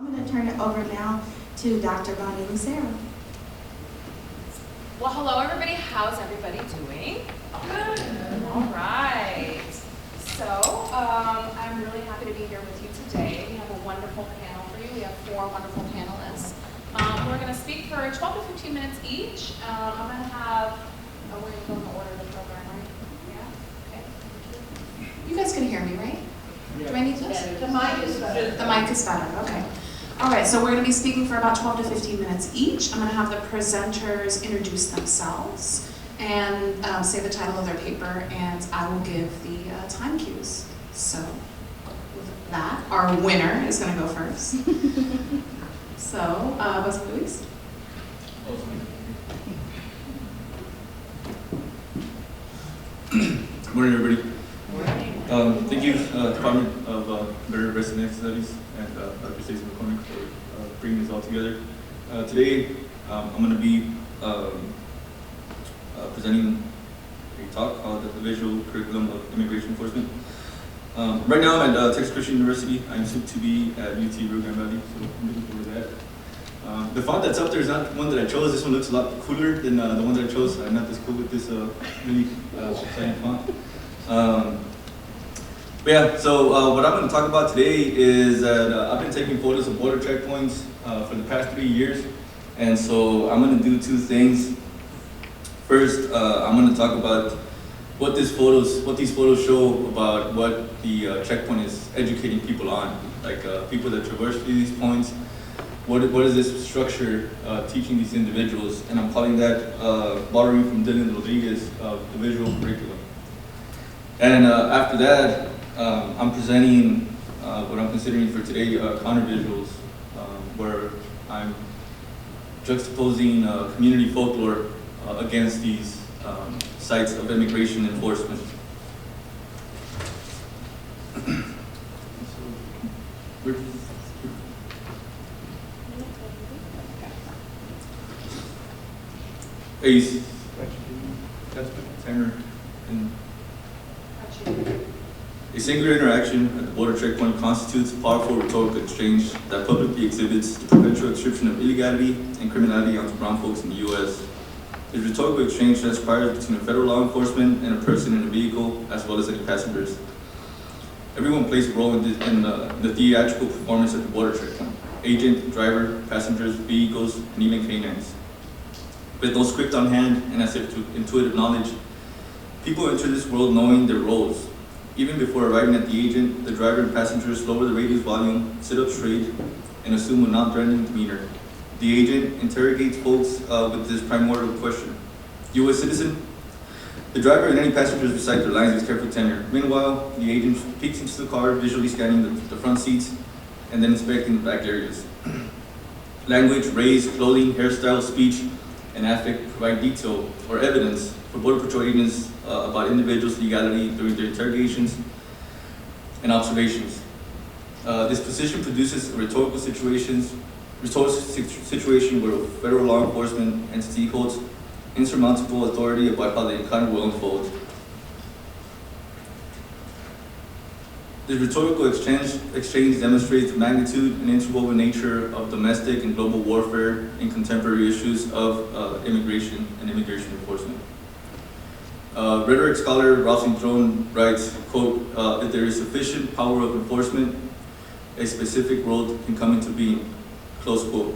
I'm going to turn it over now to Dr. Bonnie Lucero. Well, hello everybody. How's everybody doing? Good. All right. So, I'm really happy to be here with you today. We have a wonderful panel for you. We have 4 wonderful panelists. We're going to speak for 12 to 15 minutes each. I'm going to have, we're going to go in the order of the program, right? Yeah? Okay. You guys can hear me, right? Yeah. Do I need this? The mic is better. The mic is better, okay. All right, so we're going to be speaking for about 12 to 15 minutes each. I'm going to have the presenters introduce themselves and say the title of their paper, and I will give the time cues. So with that, our winner is going to go first. So, Jose Luis. Good morning, everybody. Thank you, Department of Veteran Resident Studies and Dr. Stacey McCormick for bringing this all together. Today, I'm going to be presenting a talk called The Visual Curriculum of Immigration Enforcement. Right now, I'm at Texas Christian University. I'm soon to be at UT Rio Grande Valley, so I'm looking forward to that. The font that's up there is not one that I chose. This one looks a lot cooler than the one that I chose. I'm not this cool with this really exciting font. But yeah, so what I'm going to talk about today is that I've been taking photos of border checkpoints for the past 3 years, and so I'm going to do 2 things. First, I'm going to talk about what these photos show about what the checkpoint is educating people on, like people that traverse through these points. What is this structure teaching these individuals? And I'm calling that, borrowing from Dylan Rodriguez, the visual curriculum. And after that, I'm presenting what I'm considering for today counter-visuals, where I'm juxtaposing community folklore against these sites of immigration enforcement. A singular interaction at the border checkpoint constitutes a powerful rhetorical exchange that publicly exhibits the perpetual description of illegality and criminality onto brown folks in the U.S. This rhetorical exchange transpires between a federal law enforcement and a person in a vehicle, as well as any passengers. Everyone plays a role in the theatrical performance at the border checkpoint: agent, driver, passengers, vehicles, and even canines. With no script on hand and as if to intuitive knowledge, people enter this world knowing their roles. Even before arriving at the agent, the driver and passengers lower the radio's volume, sit up straight, and assume a non-threatening demeanor. The agent interrogates folks with this primordial question: U.S. citizen? The driver and any passengers recite their lines with careful tenor. Meanwhile, the agent peeks into the car, visually scanning the front seats, and then inspecting the back areas. Language, race, clothing, hairstyle, speech, and affect provide detail or evidence for Border Patrol agents about individuals' legality during their interrogations and observations. This position produces a rhetorical situation where a federal law enforcement entity holds insurmountable authority about how the encounter will unfold. This rhetorical exchange demonstrates the magnitude and interwoven nature of domestic and global warfare in contemporary issues of immigration and immigration enforcement. Rhetoric scholar Ralph Drone writes, quote, if there is sufficient power of enforcement, a specific world can come into being, close quote.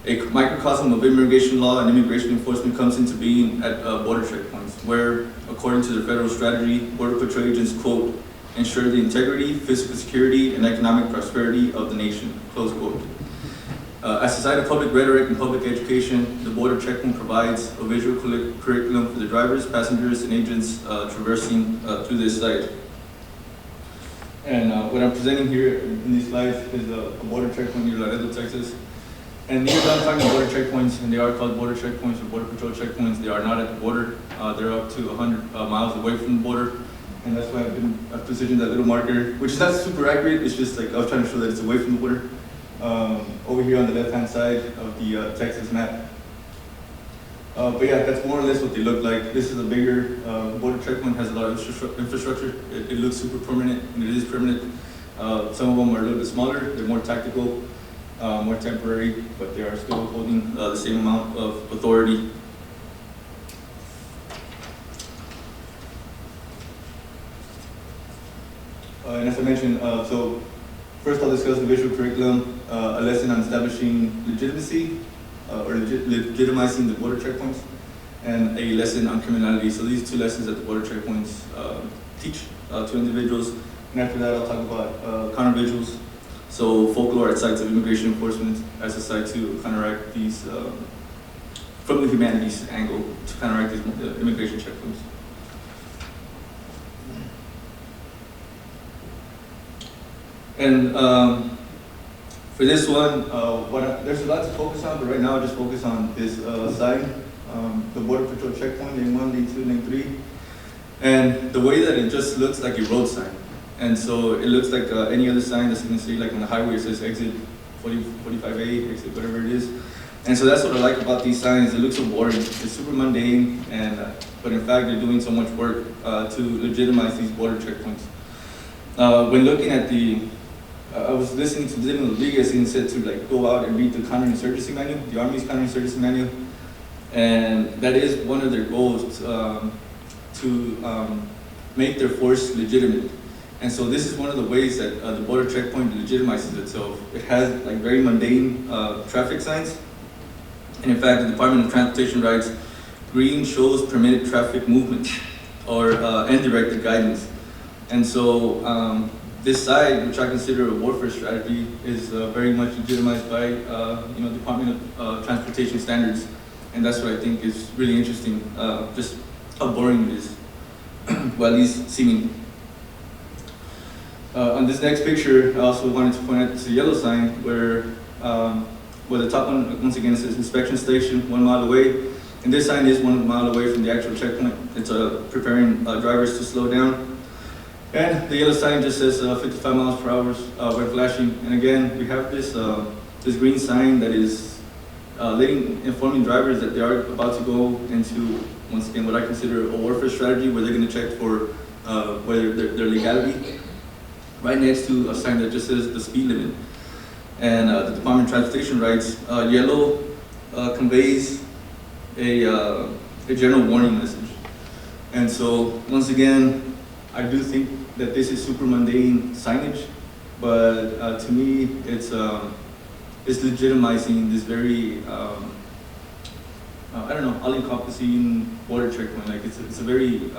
A microcosm of immigration law and immigration enforcement comes into being at border checkpoints, where, according to the federal strategy, Border Patrol agents, quote, ensure the integrity, physical security, and economic prosperity of the nation, close quote. As a site of public rhetoric and public education, the border checkpoint provides a visual curriculum for the drivers, passengers, and agents traversing through this site. And what I'm presenting here in these slides is a border checkpoint near Laredo, Texas. And these are talking border checkpoints, and they are called border checkpoints or Border Patrol checkpoints. They are not at the border. They're up to 100 miles away from the border. And that's why I've positioned that little marker, which is not super accurate. It's just like I was trying to show that it's away from the border. Over here on the left-hand side of the Texas map. But yeah, that's more or less what they look like. This is a bigger border checkpoint, has a lot of infrastructure. It looks super permanent, and it is permanent. Some of them are a little bit smaller, they're more tactical, more temporary, but they are still holding the same amount of authority. And as I mentioned, so first I'll discuss the visual curriculum, a lesson on establishing legitimacy, or legitimizing the border checkpoints, and a lesson on criminality. So these two lessons that the border checkpoints teach to individuals. And after that, I'll talk about countervisuals. So folklore at sites of immigration enforcement as a site to counteract these, from the humanities angle, to counteract these immigration checkpoints. And for this one, there's a lot to focus on, but right now I'll just focus on this sign, the Border Patrol checkpoint, lane 1, lane 2, lane 3. And the way that it just looks like a road sign. And so it looks like any other sign that's going to say, like on the highway, it says exit 45A, exit whatever it is. And so that's what I like about these signs. It looks so boring. It's super mundane, and but in fact, they're doing so much work to legitimize these border checkpoints. When looking at I was listening to Dylan Rodriguez, and he said to like go out and read the counterinsurgency manual, the Army's counterinsurgency manual, and that is one of their goals to make their force legitimate. And so this is one of the ways that the border checkpoint legitimizes itself. It has like very mundane traffic signs, and in fact, the Department of Transportation writes, "Green shows permitted traffic movement," or and directed guidance. And so this side, which I consider a warfare strategy, is very much legitimized by Department of Transportation standards, and that's what I think is really interesting. Just how boring it is, well, at least seeming. On this next picture, I also wanted to point out this yellow sign where the top one, once again, it says inspection station 1 mile away, and this sign is 1 mile away from the actual checkpoint. It's preparing drivers to slow down. And the yellow sign just says 55 miles per hour when flashing. And again, we have this green sign that is informing drivers that they are about to go into, once again, what I consider a warfare strategy, where they're going to check for whether their legality, right next to a sign that just says the speed limit. And the Department of Transportation writes, yellow conveys a general warning message. And so, once again, I do think that this is super mundane signage, but to me, it's legitimizing this very, I don't know, all-encompassing border checkpoint. Like it's a very,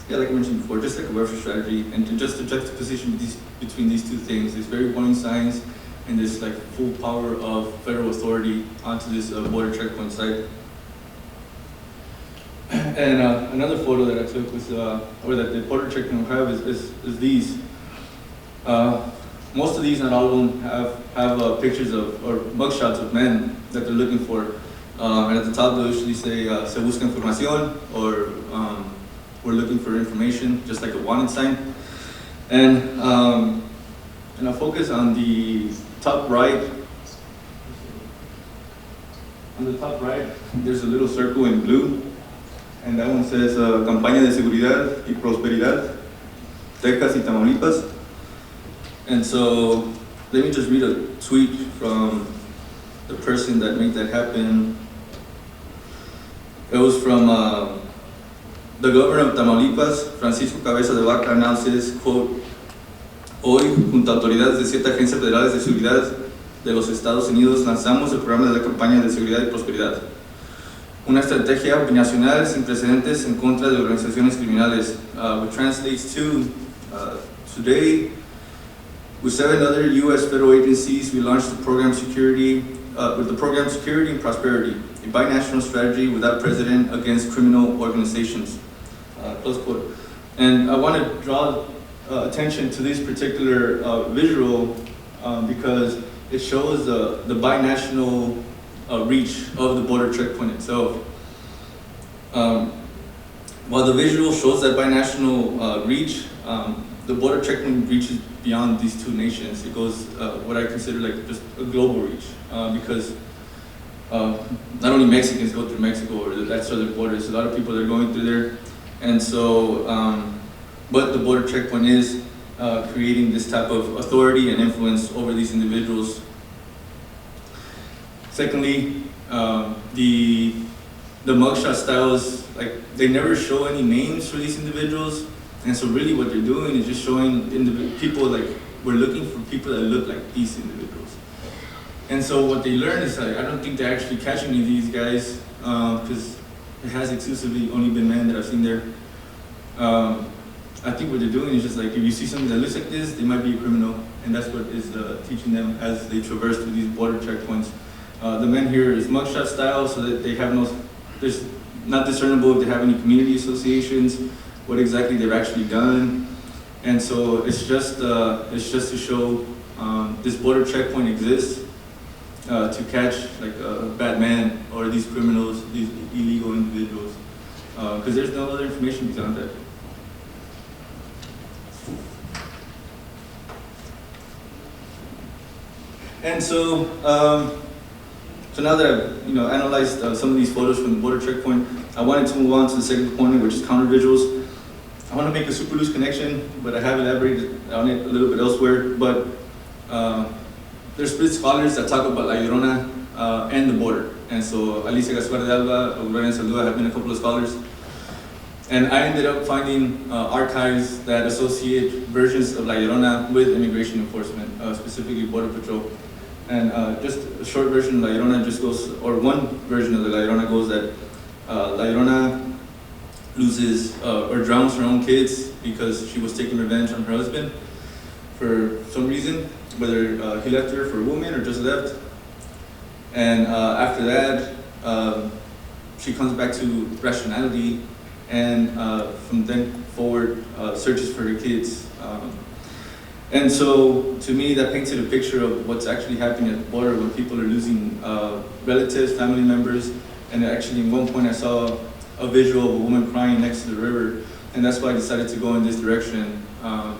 yeah, like I mentioned before, just like a warfare strategy, and just the juxtaposition between these two things, these very warning signs and this like full power of federal authority onto this border checkpoint site. And another photo that I took was, or that the border checkpoint will have is these. Most of these, not all of them, have pictures of, or mugshots of men that they're looking for. And at the top, they'll usually say, se busca información, or we're looking for information, just like a wanted sign. And I'll focus on the top right. On the top right, there's a little circle in blue. And that one says, Campaña de Seguridad y Prosperidad, Texas y Tamaulipas. And so, let me just read a tweet from the person that made that happen. It was from the governor of Tamaulipas, Francisco Cabeza de Vaca, now says, quote, hoy, junto a autoridades de 7 agencias federales de seguridad de los Estados Unidos, lanzamos el programa de la Campaña de Seguridad y Prosperidad. Una estrategia binacional sin precedentes en contra de organizaciones criminales, which translates to, today, with 7 other U.S. federal agencies, we launched the program Security and Prosperity, a binational strategy without precedent against criminal organizations, close quote. And I want to draw attention to this particular visual because it shows the binational reach of the border checkpoint itself. While the visual shows that binational reach, the border checkpoint reaches beyond these 2 nations. It goes what I consider like just a global reach, because not only Mexicans go through Mexico or that southern border, there's a lot of people that are going through there. And so what the border checkpoint is creating this type of authority and influence over these individuals. Secondly, the mugshot styles, like, they never show any names for these individuals, and so really what they're doing is just showing people, like, we're looking for people that look like these individuals. And so what they learn is, like, I don't think they're actually catching any of these guys, because it has exclusively only been men that I've seen there. I think what they're doing is just like, if you see something that looks like this, they might be a criminal, and that's what is teaching them as they traverse through these border checkpoints. The men here is mugshot style, so that they have there's not discernible if they have any community associations, what exactly they've actually done. And so it's just to show this border checkpoint exists to catch, like, a bad man or these criminals, these illegal individuals, because there's no other information beyond that. And so, so now that I've analyzed some of these photos from the border checkpoint, I wanted to move on to the second component, which is counter visuals. I want to make a super loose connection, but I have elaborated on it a little bit elsewhere. But there's split scholars that talk about La Llorona and the border. And so Alicia Gaspar de Alba, Gloria Saldúa have been a couple of scholars. And I ended up finding archives that associate versions of La Llorona with immigration enforcement, specifically Border Patrol. And just a short version of La Llorona just goes, or one version of the La Llorona goes that La Llorona loses or drowns her own kids because she was taking revenge on her husband for some reason, whether he left her for a woman or just left. And after that, she comes back to rationality, and from then forward searches for her kids. And so to me, that painted a picture of what's actually happening at the border when people are losing relatives, family members. And actually, in one point, I saw a visual of a woman crying next to the river, and that's why I decided to go in this direction of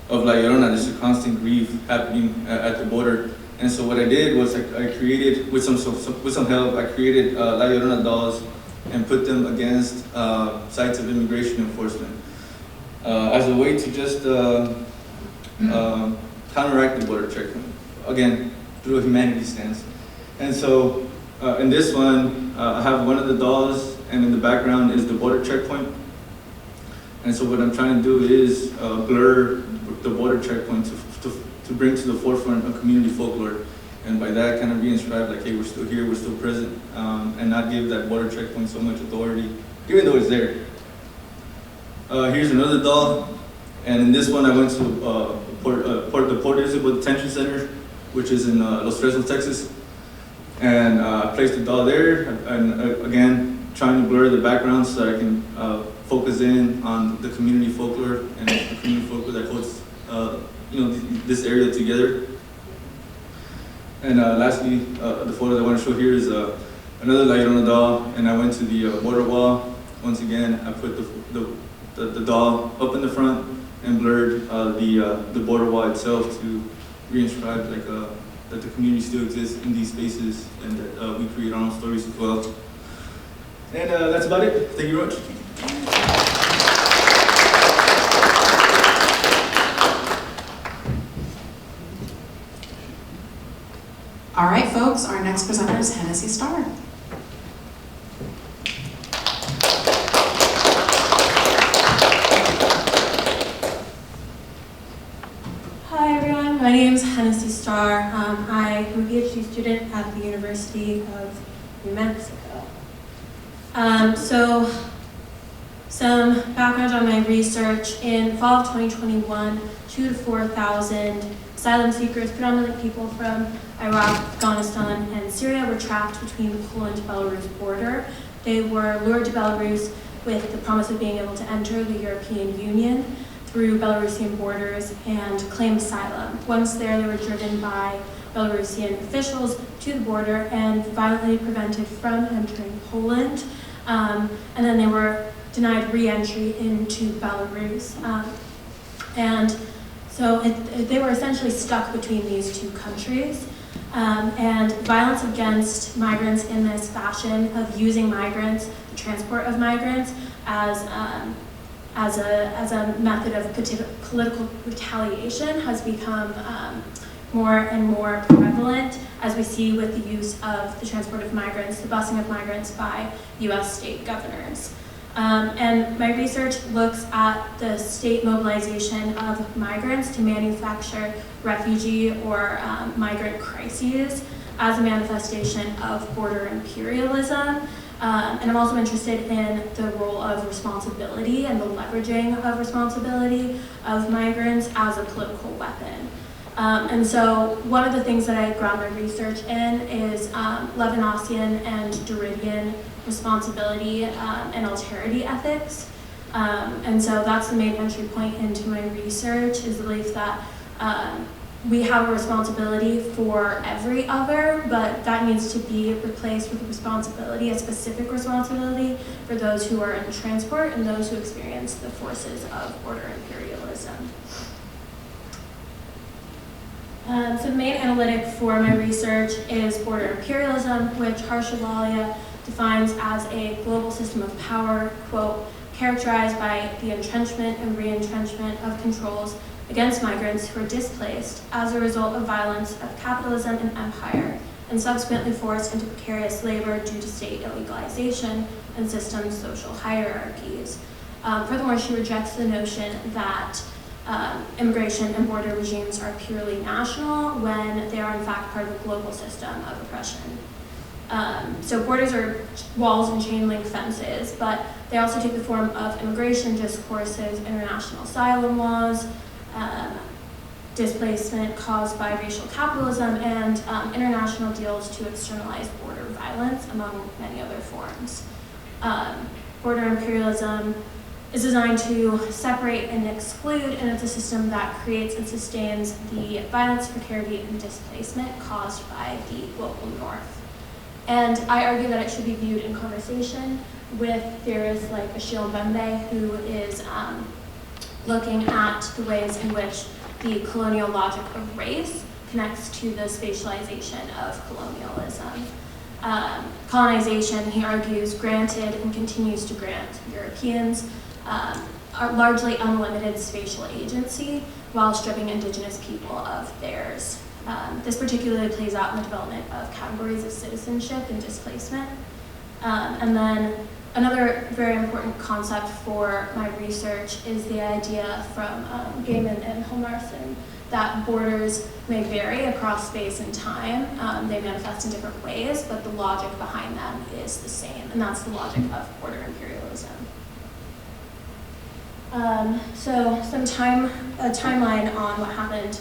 La Llorona. There's a constant grief happening at the border. And so what I did was I created, with some help, I created La Llorona dolls and put them against sites of immigration enforcement as a way to just counteract the border checkpoint, again, through a humanity stance. And so in this one, I have one of the dolls, and in the background is the border checkpoint. And so what I'm trying to do is blur the border checkpoint to bring to the forefront of community folklore. And by that, kind of re-inscribe, like, hey, we're still here, we're still present, and not give that border checkpoint so much authority, even though it's there. Here's another doll, and in this one, I went to the Port Elizabeth Detention Center, which is in Los Fresnos, Texas. And I placed the doll there, and again, trying to blur the background so that I can focus in on the community folklore and the community folklore that holds this area together. And lastly, the photo that I want to show here is another La Llorona doll, and I went to the border wall. Once again, I put the doll up in the front and blurred the border wall itself to re-inscribe, like, that the community still exists in these spaces, and that we create our own stories as well. And that's about it. Thank you very much. All right, folks, our next presenter is Hennessy Starr. Hi everyone, my name is Hennessy Starr. I am a PhD student at the University of New Mexico. So, some background on my research. In fall of 2021, 2,000 to 4,000 asylum seekers, predominantly people from Iraq, Afghanistan, and Syria, were trapped between the Poland-Belarus border. They were lured to Belarus with the promise of being able to enter the European Union through Belarusian borders and claim asylum. Once there, they were driven by Belarusian officials to the border and violently prevented from entering Poland. And then they were denied re-entry into Belarus. And so they were essentially stuck between these two countries. And violence against migrants in this fashion of using migrants, the transport of migrants, as as a method of political retaliation has become more and more prevalent, as we see with the use of the transport of migrants, the busing of migrants by U.S. state governors. And my research looks at the state mobilization of migrants to manufacture refugee or migrant crises as a manifestation of border imperialism. And I'm also interested in the role of responsibility and the leveraging of responsibility of migrants as a political weapon. And so one of the things that I ground my research in is Levinasian and Derridian responsibility and alterity ethics. And so that's the main entry point into my research, is the belief that we have a responsibility for every other, but that needs to be replaced with a responsibility, a specific responsibility for those who are in transport and those who experience the forces of border imperialism. So the main analytic for my research is border imperialism, which Harshawalia defines as a global system of power, quote, characterized by the entrenchment and re-entrenchment of controls against migrants who are displaced as a result of violence of capitalism and empire, and subsequently forced into precarious labor due to state illegalization and system social hierarchies. Furthermore, she rejects the notion that immigration and border regimes are purely national when they are in fact part of a global system of oppression. So borders are walls and chain link fences, but they also take the form of immigration discourses, international asylum laws, displacement caused by racial capitalism, and international deals to externalize border violence, among many other forms. Border imperialism is designed to separate and exclude, and it's a system that creates and sustains the violence, precarity, and displacement caused by the global north. And I argue that it should be viewed in conversation with theorists like Achille Mbembe, who is looking at the ways in which the colonial logic of race connects to the spatialization of colonialism. Colonization, he argues, granted and continues to grant Europeans are largely unlimited spatial agency while stripping indigenous people of theirs. This particularly plays out in the development of categories of citizenship and displacement. And then another very important concept for my research is the idea from Gaiman and Hilmarsson that borders may vary across space and time. They manifest in different ways, but the logic behind them is the same, and that's the logic of border imperialism. So a timeline on what happened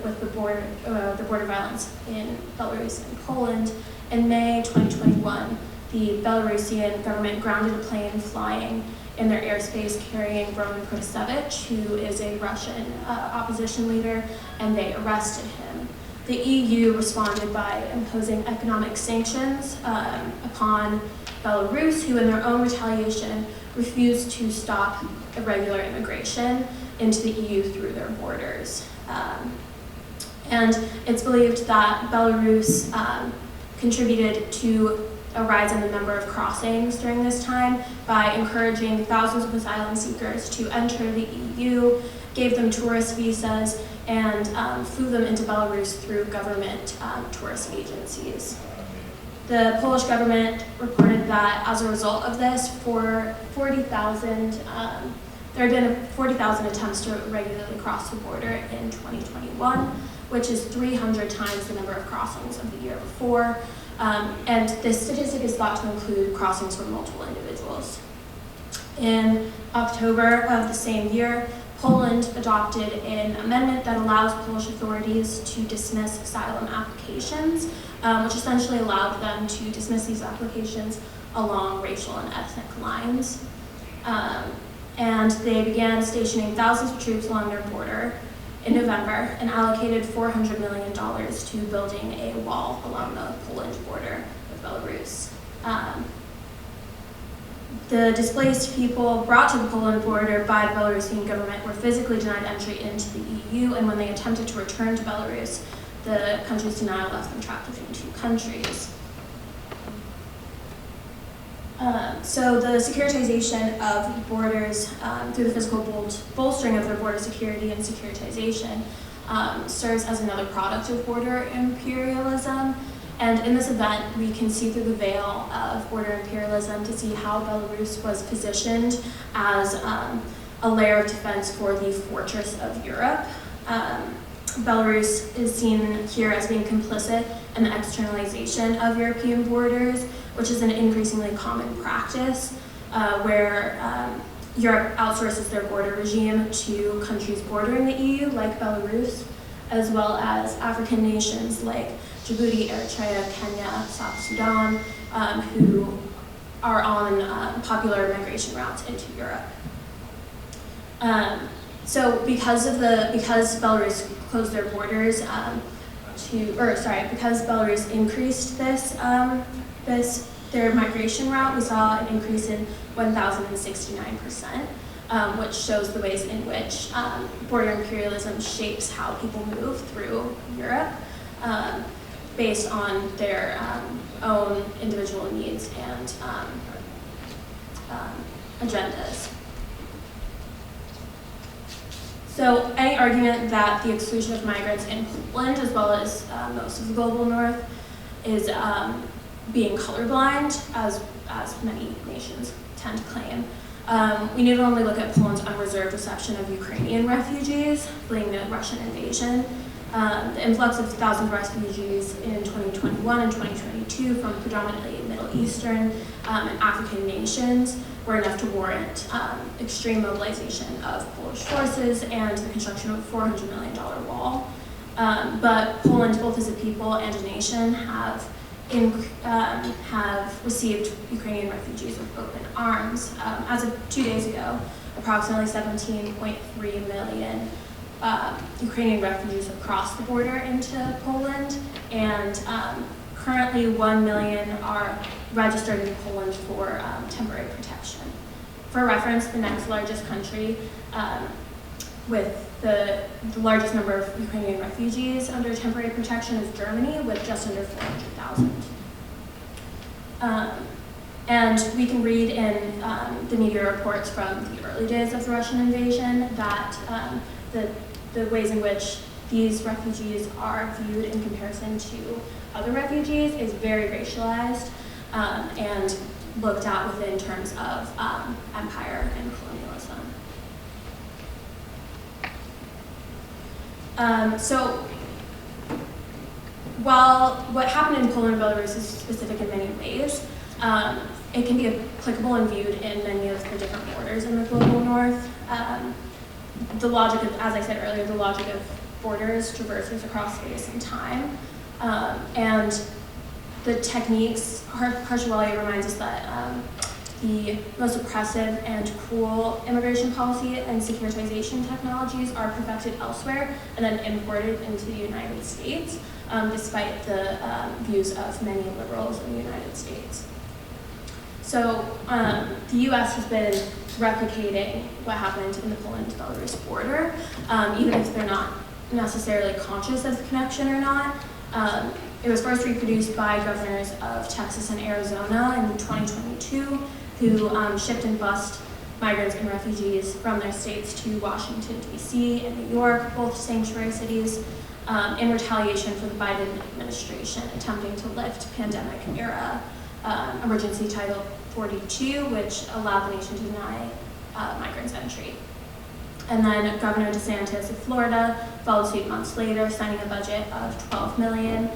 with the border violence in Belarus and Poland. In May 2021, the Belarusian government grounded a plane flying in their airspace carrying Roman Protasevich, who is a Russian opposition leader, and they arrested him. The EU responded by imposing economic sanctions upon Belarus, who in their own retaliation refused to stop irregular immigration into the EU through their borders. And it's believed that Belarus contributed to a rise in the number of crossings during this time by encouraging thousands of asylum seekers to enter the EU, gave them tourist visas, and flew them into Belarus through government tourist agencies. The Polish government reported that as a result of this, for 40,000, there had been 40,000 attempts to regularly cross the border in 2021, which is 300 times the number of crossings of the year before. And this statistic is thought to include crossings from multiple individuals. In October of the same year, Poland adopted an amendment that allows Polish authorities to dismiss asylum applications, which essentially allowed them to dismiss these applications along racial and ethnic lines. And they began stationing thousands of troops along their border in November and allocated $400 million to building a wall along the Polish border with Belarus. The displaced people brought to the Poland border by the Belarusian government were physically denied entry into the EU, and when they attempted to return to Belarus, the country's denial left them trapped between two countries. So the securitization of borders through the physical bolstering of their border security and securitization serves as another product of border imperialism. And in this event, we can see through the veil of border imperialism to see how Belarus was positioned as a layer of defense for the fortress of Europe. Belarus is seen here as being complicit in the externalization of European borders, which is an increasingly common practice where Europe outsources their border regime to countries bordering the EU, like Belarus, as well as African nations like Djibouti, Eritrea, Kenya, South Sudan, who are on popular migration routes into Europe. So because Belarus closed their borders because Belarus increased their migration route, we saw an increase in 1,069%, which shows the ways in which border imperialism shapes how people move through Europe based on their own individual needs and agendas. So any argument that the exclusion of migrants in Poland, as well as most of the global north, is being colorblind, as many nations tend to claim. We need to only look at Poland's unreserved reception of Ukrainian refugees fleeing the Russian invasion. The influx of thousands of refugees in 2021 and 2022 from predominantly Middle Eastern and African nations were enough to warrant extreme mobilization of Polish forces and the construction of a $400 million wall. But Poland, both as a people and a nation, have received Ukrainian refugees with open arms. As of 2 days ago, approximately 17.3 million Ukrainian refugees have crossed the border into Poland, and currently 1 million are registered in Poland for temporary protection. For reference, the next largest country with the largest number of Ukrainian refugees under temporary protection is Germany, with just under 400,000. And we can read in the media reports from the early days of the Russian invasion that the ways in which these refugees are viewed in comparison to other refugees is very racialized and looked at within terms of empire and colonialism. So while what happened in Poland and Belarus is specific in many ways, it can be applicable and viewed in many of the different borders in the global north. The logic of, as I said earlier, the logic of borders traverses across space and time. And the techniques, Harshawali reminds us that the most oppressive and cruel immigration policy and securitization technologies are perfected elsewhere and then imported into the United States, despite the views of many liberals in the United States. So the US has been replicating what happened in the Poland-Belarus border, even if they're not necessarily conscious of the connection or not. It was first reproduced by governors of Texas and Arizona in 2022, who shipped and bussed migrants and refugees from their states to Washington, D.C. and New York, both sanctuary cities, in retaliation for the Biden administration attempting to lift pandemic-era emergency Title 42, which allowed the nation to deny migrants entry. And then Governor DeSantis of Florida followed suit months later, signing a budget of $12 million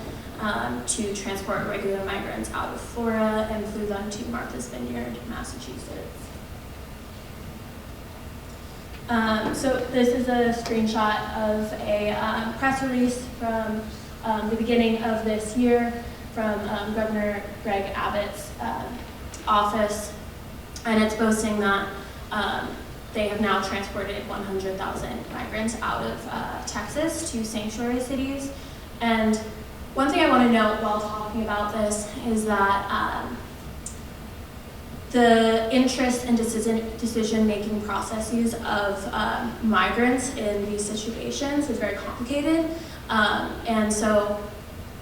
to transport regular migrants out of Florida and flew them to Martha's Vineyard, Massachusetts. So this is a screenshot of a press release from the beginning of this year from Governor Greg Abbott's office, and it's boasting that they have now transported 100,000 migrants out of Texas to sanctuary cities. And one thing I want to note while talking about this is that the interest and decision-making processes of migrants in these situations is very complicated. And so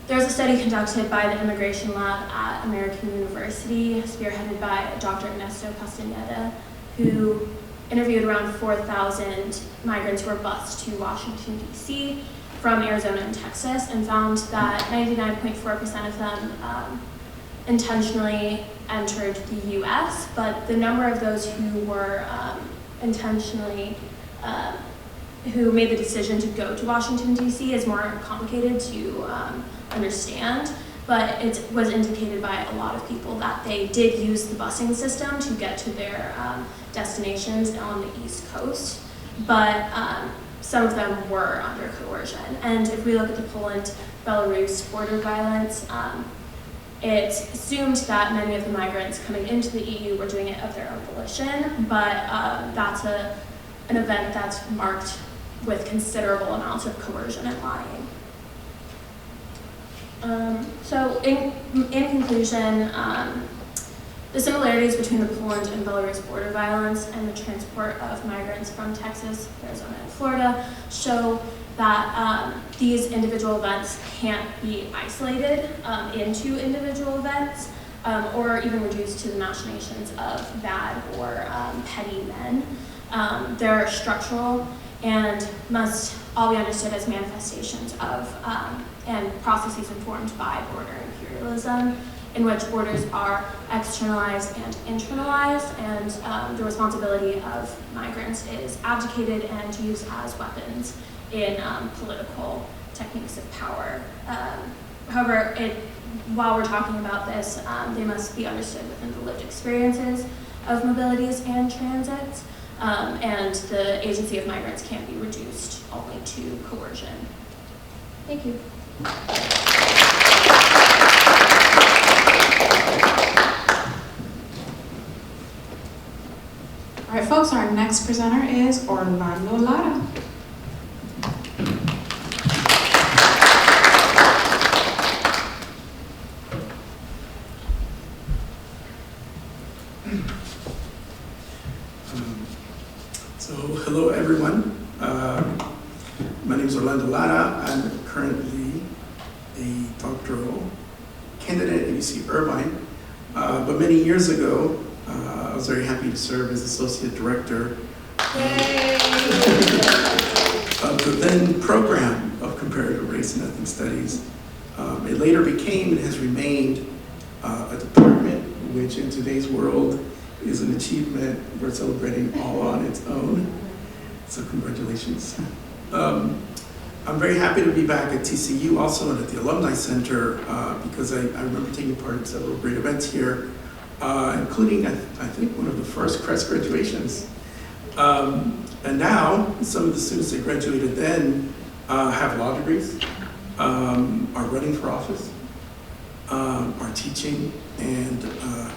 There's a study conducted by the Immigration Lab at American University, spearheaded by Dr. Ernesto Castaneda, who interviewed around 4,000 migrants who were bused to Washington, D.C. from Arizona and Texas, and found that 99.4% of them intentionally entered the U.S., but the number of those who were intentionally, who made the decision to go to Washington, D.C. is more complicated to understand, but it was indicated by a lot of people that they did use the busing system to get to their destinations on the East Coast, but some of them were under coercion. And if we look at the Poland-Belarus border violence, it's assumed that many of the migrants coming into the EU were doing it of their own volition, but that's an event that's marked with considerable amounts of coercion and lying. So in conclusion, the similarities between the Poland and Belarus border violence and the transport of migrants from Texas, Arizona, and Florida show that these individual events can't be isolated into individual events or even reduced to the machinations of bad or petty men. They're structural and must all be understood as manifestations of and processes informed by border imperialism, in which borders are externalized and internalized, and the responsibility of migrants is abdicated and used as weapons in political techniques of power. However, while we're talking about this, they must be understood within the lived experiences of mobilities and transits, and the agency of migrants can't be reduced only to coercion. Thank you. All right, folks, our next presenter is Orlando Lara. So, hello everyone. My name is Orlando Lara. I'm currently a doctoral candidate at UC Irvine, but many years ago, I was very happy to serve as Associate Director of the then program of Comparative Race and Ethnic Studies. It later became and has remained a department which in today's world is an achievement worth celebrating all on its own. So congratulations. I'm very happy to be back at TCU also and at the Alumni Center because I remember taking part in several great events here, including I think one of the first Crest graduations. And now some of the students that graduated then have law degrees, are running for office, are teaching, and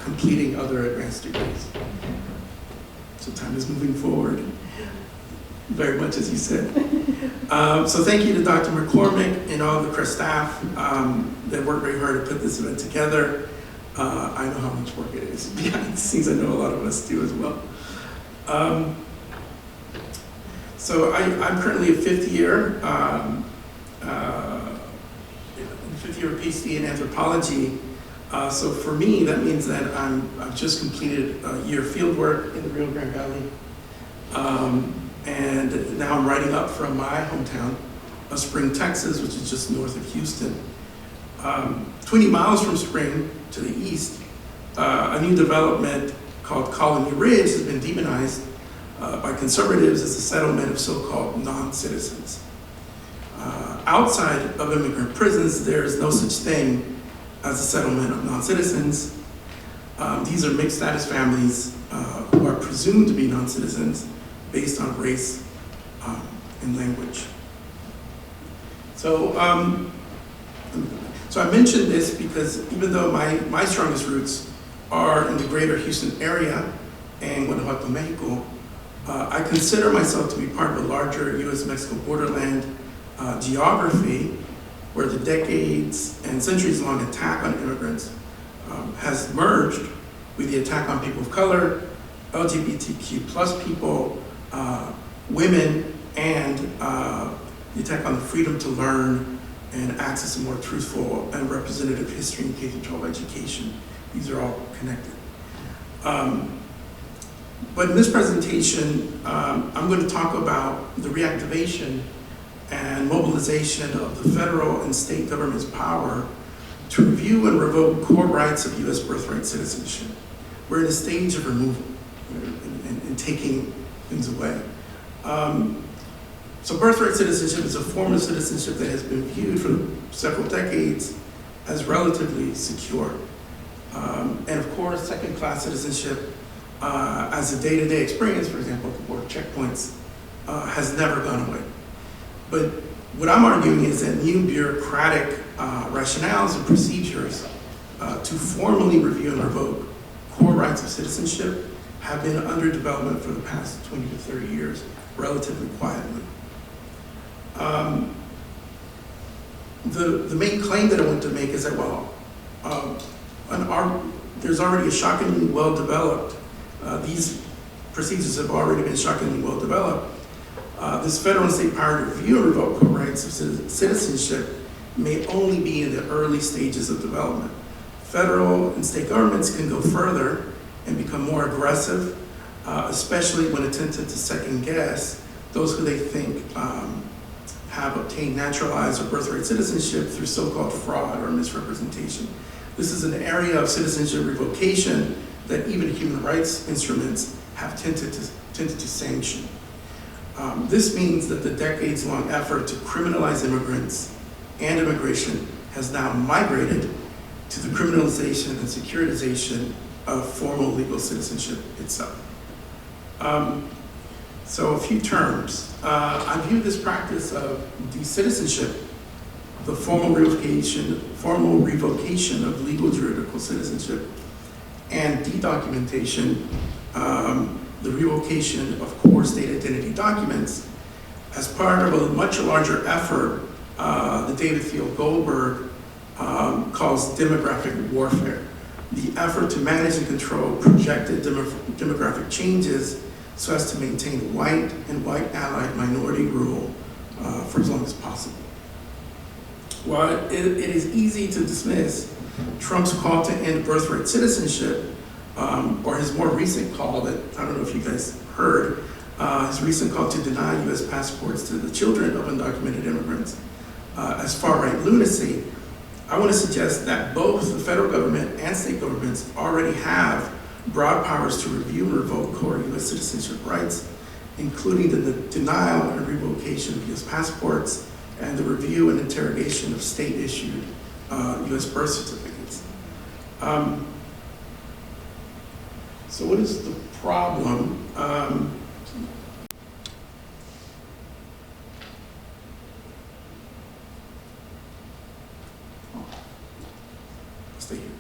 completing other advanced degrees. So time is moving forward, very much as you said. So thank you to Dr. McCormick and all the Crest staff that worked very hard to put this event together. I know how much work it is behind the scenes. I know a lot of us do as well. So I'm currently a fifth year PhD in anthropology. So for me, that means that I've just completed a year of field work in the Rio Grande Valley. And now I'm riding up from my hometown of Spring, Texas, which is just north of Houston. 20 miles from Spring to the east, a new development called Colony Ridge has been demonized by conservatives as a settlement of so-called non-citizens. Outside of immigrant prisons, there is no such thing as a settlement of non-citizens. These are mixed status families who are presumed to be non-citizens based on race and language. So I mentioned this because even though my strongest roots are in the greater Houston area and Guanajuato, Mexico, I consider myself to be part of a larger US-Mexico borderland geography where the decades and centuries-long attack on immigrants has merged with the attack on people of color, LGBTQ plus people, women, and the attack on the freedom to learn and access a more truthful and representative history in K-12 education. These are all connected. But in this presentation, I'm going to talk about the reactivation and mobilization of the federal and state government's power to review and revoke core rights of U.S. birthright citizenship. We're in a stage of removal and taking things away. So birthright citizenship is a form of citizenship that has been viewed for several decades as relatively secure. And of course, second-class citizenship as a day-to-day experience, for example, at the border checkpoints, has never gone away. But what I'm arguing is that new bureaucratic rationales and procedures to formally review and revoke core rights of citizenship have been under development for the past 20 to 30 years, relatively quietly. The main claim that I want to make is that, well, there's already a shockingly well-developed, these procedures have already been shockingly well-developed. This federal and state power to review and revoke core rights of citizenship may only be in the early stages of development. Federal and state governments can go further and become more aggressive, especially when attempting to second-guess those who they think have obtained naturalized or birthright citizenship through so-called fraud or misrepresentation. This is an area of citizenship revocation that even human rights instruments have tended to sanction. This means that the decades-long effort to criminalize immigrants and immigration has now migrated to the criminalization and securitization of formal legal citizenship itself. So a few terms. I view this practice of decitizenship, the formal revocation of legal juridical citizenship, and dedocumentation, the revocation of core state identity documents, as part of a much larger effort that David Field Goldberg calls demographic warfare. The effort to manage and control projected demographic changes so as to maintain white and white allied minority rule for as long as possible. While it is easy to dismiss Trump's call to end birthright citizenship, or his more recent call that, I don't know if you guys heard, his recent call to deny U.S. passports to the children of undocumented immigrants, as far-right lunacy, I want to suggest that both the federal government and state governments already have broad powers to review and revoke core U.S. citizenship rights, including the denial and revocation of U.S. passports and the review and interrogation of state-issued U.S. birth certificates. So what is the problem? Stay here.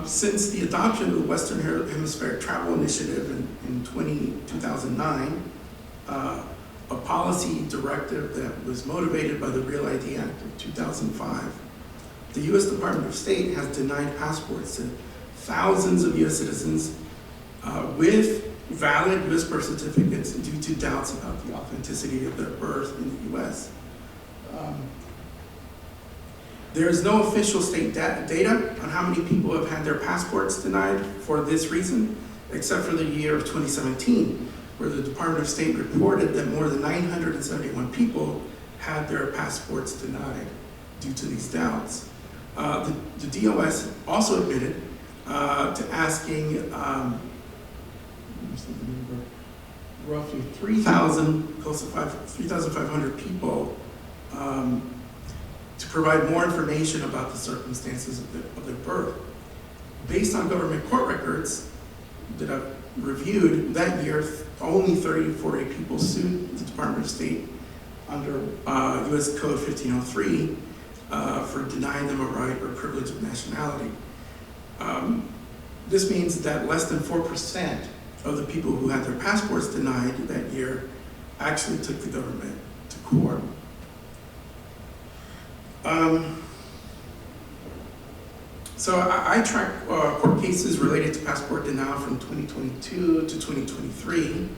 Since the adoption of the Western Hemispheric Travel Initiative in 2009, a policy directive that was motivated by the Real ID Act of 2005, the U.S. Department of State has denied passports to thousands of U.S. citizens with valid U.S. birth certificates due to doubts about the authenticity of their birth in the U.S. There is no official state data on how many people have had their passports denied for this reason, except for the year of 2017, where the Department of State reported that more than 971 people had their passports denied due to these doubts. The DOS also admitted to asking roughly 3,000, close to 3,500 people to provide more information about the circumstances of their birth. Based on government court records that I've reviewed, that year only 30 to 40 people sued the Department of State under U.S. Code 1503 for denying them a right or privilege of nationality. This means that less than 4% of the people who had their passports denied that year actually took the government to court. So I tracked court cases related to passport denial from 2022 to 2023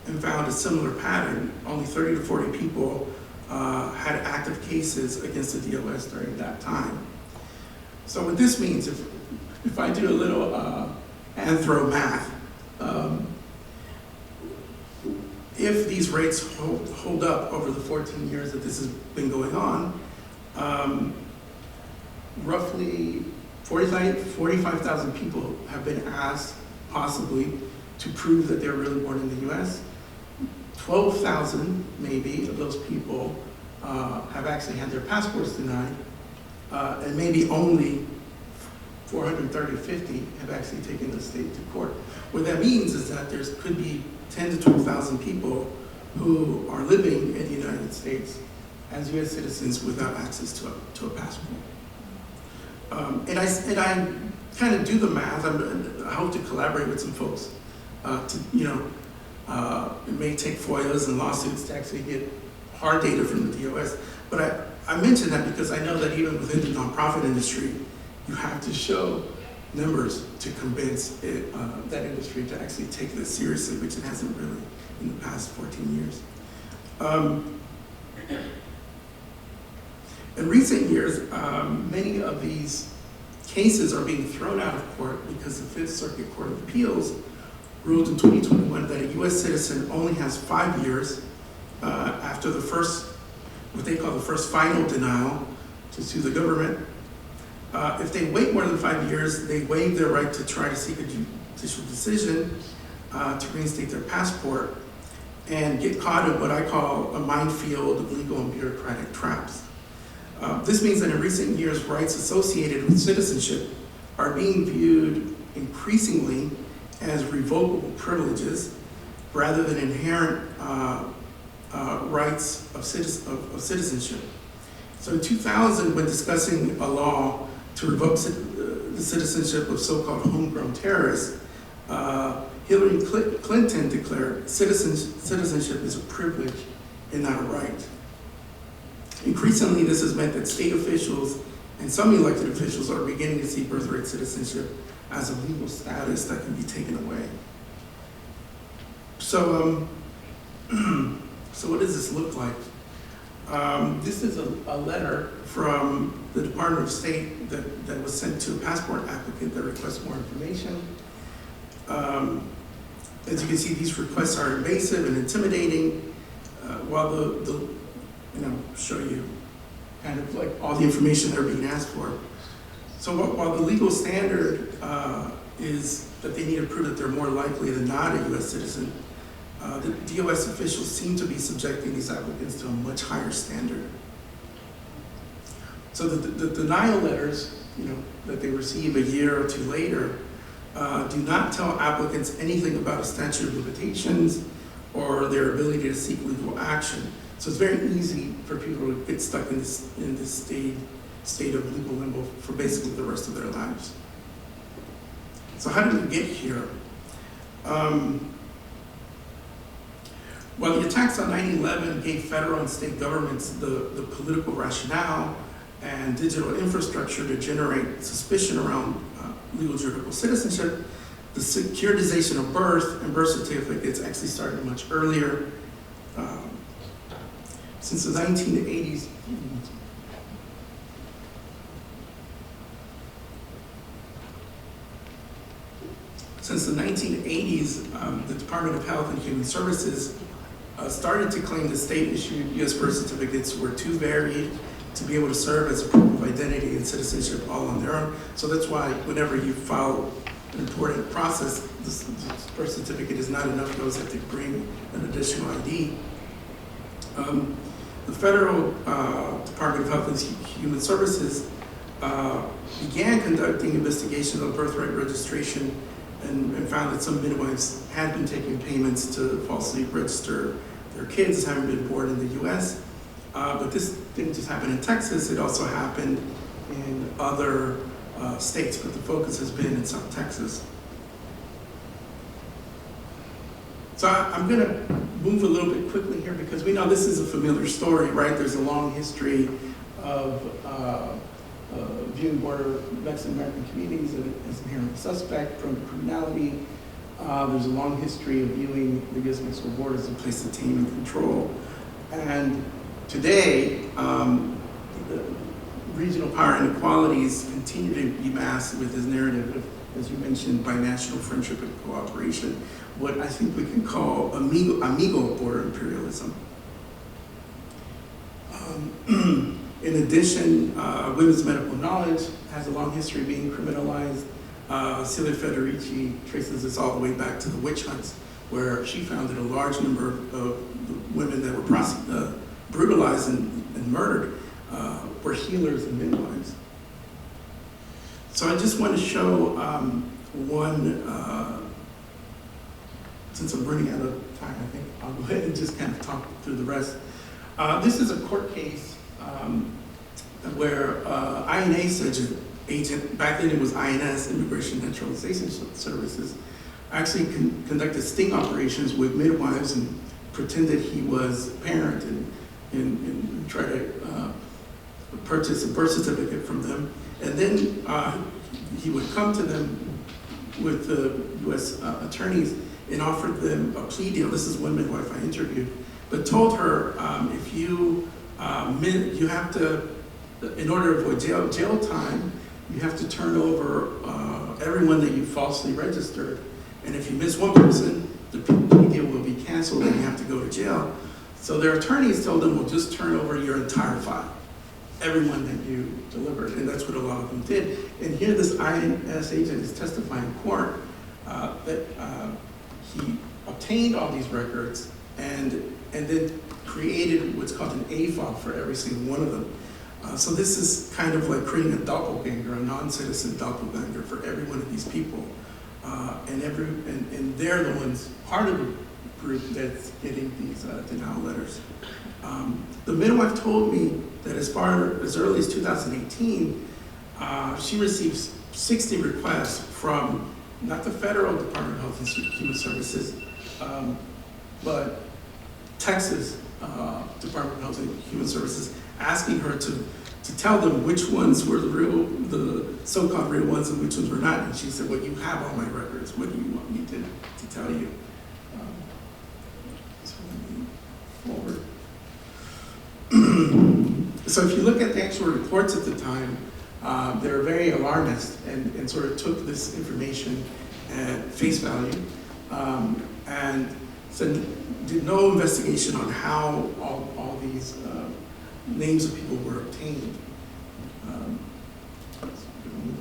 and found a similar pattern. Only 30 to 40 people had active cases against the DOS during that time. So what this means, if I do a little anthro math, if these rates hold up over the 14 years that this has been going on, roughly 45,000 people have been asked, possibly, to prove that they were really born in the US. 12,000, maybe, of those people have actually had their passports denied, and maybe only 430 or 50 have actually taken the state to court. What that means is that there could be 10 to 12,000 people who are living in the United States as US citizens without access to a passport. And I kind of do the math. I hope to collaborate with some folks it may take FOIAs and lawsuits to actually get hard data from the DOS. But I mention that because I know that even within the nonprofit industry, you have to show numbers to convince that industry to actually take this seriously, which it hasn't really in the past 14 years. In recent years, many of these cases are being thrown out of court because the Fifth Circuit Court of Appeals ruled in 2021 that a US citizen only has 5 years after the first, what they call the first final denial to sue the government. If they wait more than 5 years, they waive their right to try to seek a judicial decision to reinstate their passport and get caught in what I call a minefield of legal and bureaucratic traps. This means that in recent years, rights associated with citizenship are being viewed increasingly as revocable privileges rather than inherent rights of citizenship. So in 2000, when discussing a law to revoke the citizenship of so-called homegrown terrorists, Hillary Clinton declared citizenship is a privilege and not a right. Increasingly, this has meant that state officials and some elected officials are beginning to see birthright citizenship as a legal status that can be taken away. So, so what does this look like? This is a letter from the Department of State that was sent to a passport applicant that requests more information. As you can see, these requests are invasive and intimidating, while show you kind of like all the information they're being asked for. So while the legal standard is that they need to prove that they're more likely than not a US citizen, the DOS officials seem to be subjecting these applicants to a much higher standard. So the denial letters, that they receive a year or two later, do not tell applicants anything about a statute of limitations or their ability to seek legal action. So it's very easy for people to get stuck in this state of legal limbo for basically the rest of their lives. So how did we get here? While the attacks on 9/11 gave federal and state governments the political rationale and digital infrastructure to generate suspicion around legal juridical citizenship, the securitization of birth and birth certificates actually started much earlier. Since the 1980s, the Department of Health and Human Services started to claim that state-issued U.S. birth certificates were too varied to be able to serve as a proof of identity and citizenship all on their own. So that's why whenever you file an important process, this birth certificate is not enough. Those have to bring an additional ID. The Federal Department of Health and Human Services began conducting investigations on birthright registration and found that some midwives had been taking payments to falsely register their kids as having been born in the U.S. But this didn't just happen in Texas, it also happened in other states, but the focus has been in South Texas. So I'm going to move a little bit quickly here because we know this is a familiar story, right? There's a long history of viewing border Mexican-American communities as inherently suspect from criminality. There's a long history of viewing the U.S.-Mexico border as a place to tame and control. And today, the regional power inequalities continue to be masked with this narrative of, as you mentioned, binational friendship and cooperation, what I think we can call amigo border imperialism. In addition, women's medical knowledge has a long history of being criminalized. Celia Federici traces this all the way back to the witch hunts, where she found that a large number of women that were brutalized and murdered were healers and midwives. So I just want to show one, since I'm running out of time, I think I'll go ahead and just kind of talk through the rest. This is a court case where INA agent, back then it was INS, Immigration Naturalization Services, actually conducted sting operations with midwives and pretended he was a parent and tried to purchase a birth certificate from them. And then he would come to them with the U.S. attorneys and offered them a plea deal. This is one midwife I interviewed, but told her if you have to, in order to avoid jail time, you have to turn over everyone that you falsely registered. And if you miss one person, the plea deal will be canceled and you have to go to jail. So their attorneys told them, well, just turn over your entire file, everyone that you delivered. And that's what a lot of them did. And here this INS agent is testifying in court that he obtained all these records and then created what's called an A file for every single one of them. So this is kind of like creating a doppelganger, a non-citizen doppelganger for every one of these people. And they're the ones, part of the group that's getting these denial letters. The midwife told me that as early as 2018, she received 60 requests from not the Federal Department of Health and Human Services, but Texas Department of Health and Human Services, asking her to tell them which ones were the so-called real ones and which ones were not. And she said, well, you have all my records. What do you want me to tell you? So let me forward. So if you look at the actual reports at the time, they're very alarmist and sort of took this information at face value and said, did no investigation on how all these names of people were obtained. A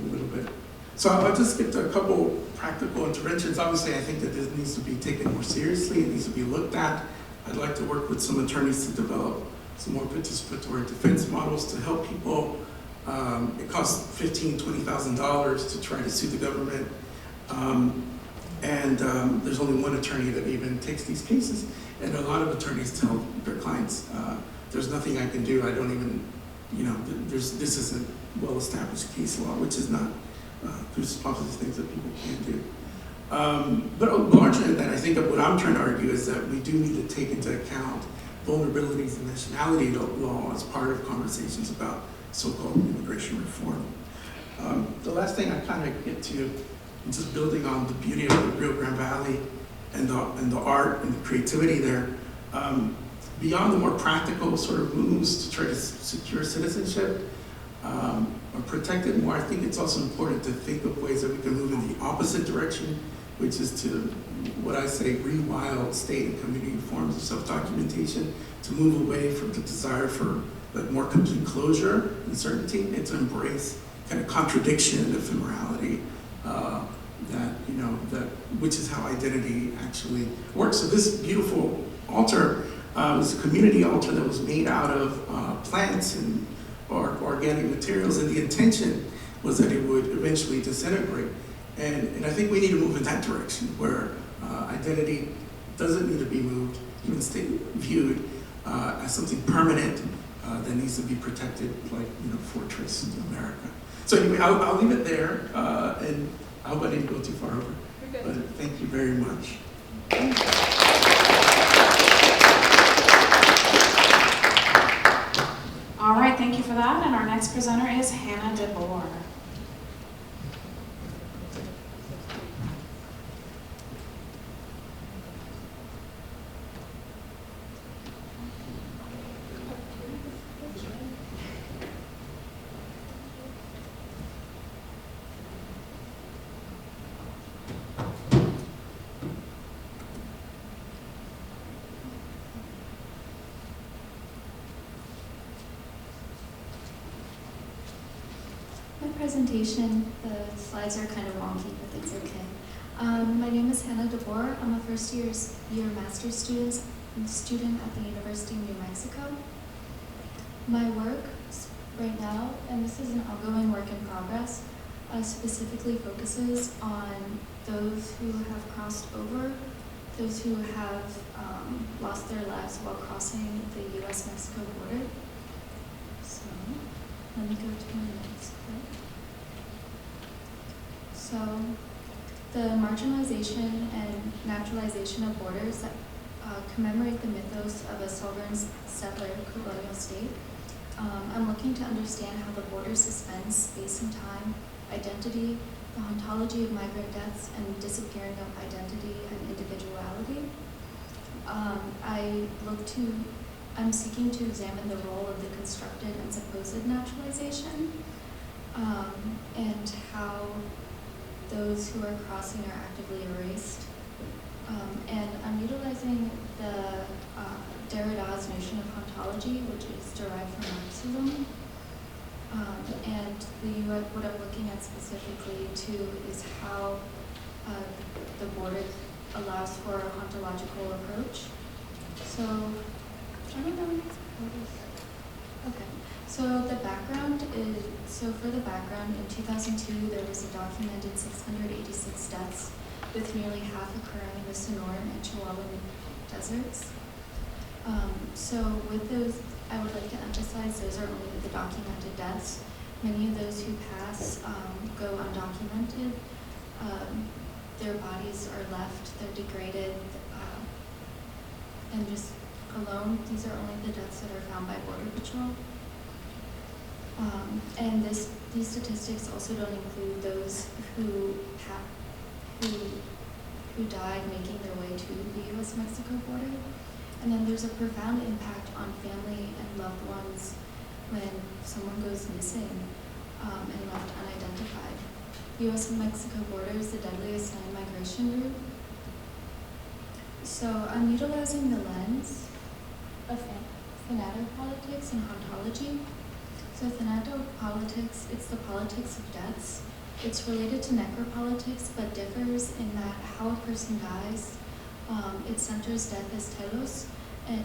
little bit. So I'll just get to a couple practical interventions. Obviously, I think that this needs to be taken more seriously. It needs to be looked at. I'd like to work with some attorneys to develop some more participatory defense models to help people. It costs $15,000, $20,000 to try to sue the government. There's only one attorney that even takes these cases. And a lot of attorneys tell their clients, there's nothing I can do. I don't even, this isn't well-established case law, which is not, there's obviously things that people can't do. But larger than that, I think that what I'm trying to argue is that we do need to take into account vulnerabilities in nationality law as part of conversations about so-called immigration reform. The last thing I kind of get to, just building on the beauty of the Rio Grande Valley and the art and the creativity there, beyond the more practical sort of moves to try to secure citizenship or protect it more, I think it's also important to think of ways that we can move in the opposite direction, which is to, what I say, rewild state and community forms of self-documentation, to move away from the desire for like more complete closure and certainty, and to embrace kind of contradiction and ephemerality, which is how identity actually works. So this beautiful altar was a community altar that was made out of plants or organic materials, and the intention was that it would eventually disintegrate. And I think we need to move in that direction, where identity doesn't need to be moved, even viewed as something permanent that needs to be protected, like Fortress America. So anyway, I'll leave it there, and I hope I didn't go too far over. You're good. But thank you very much. All right, thank you for that. And our next presenter is Hannah DeBoer. presentation. The slides are kind of wonky, but it's okay. My name is Hannah DeBoer. I'm a first-year master's student at the University of New Mexico. My work right now, and this is an ongoing work in progress, specifically focuses on those who have crossed over, those who have lost their lives while crossing the U.S.-Mexico border. So, let me go to my next clip. So, the marginalization and naturalization of borders that commemorate the mythos of a sovereign settler colonial state. I'm looking to understand how the border suspends space and time, identity, the ontology of migrant deaths, and disappearing of identity and individuality. I'm seeking to examine the role of the constructed and supposed naturalization, and how those who are crossing are actively erased. And I'm utilizing the Derrida's notion of ontology, which is derived from Marxism. And what I'm looking at specifically too is how the border allows for a ontological approach. So, I don't know. Okay. So the background is, for the background, in 2002 there was a documented 686 deaths, with nearly half occurring in the Sonoran and Chihuahuan deserts. So with those, I would like to emphasize those are only the documented deaths. Many of those who pass go undocumented. Their bodies are left, they're degraded, and just alone, these are only the deaths that are found by Border Patrol. And these statistics also don't include those who died making their way to the U.S.-Mexico border. And then there's a profound impact on family and loved ones when someone goes missing and left unidentified. The U.S.-Mexico border is the deadliest land migration route. So I'm utilizing the lens of thanatopolitics and ontology. So thanatopolitics, it's the politics of deaths. It's related to necropolitics, but differs in that how a person dies, it centers death as telos, and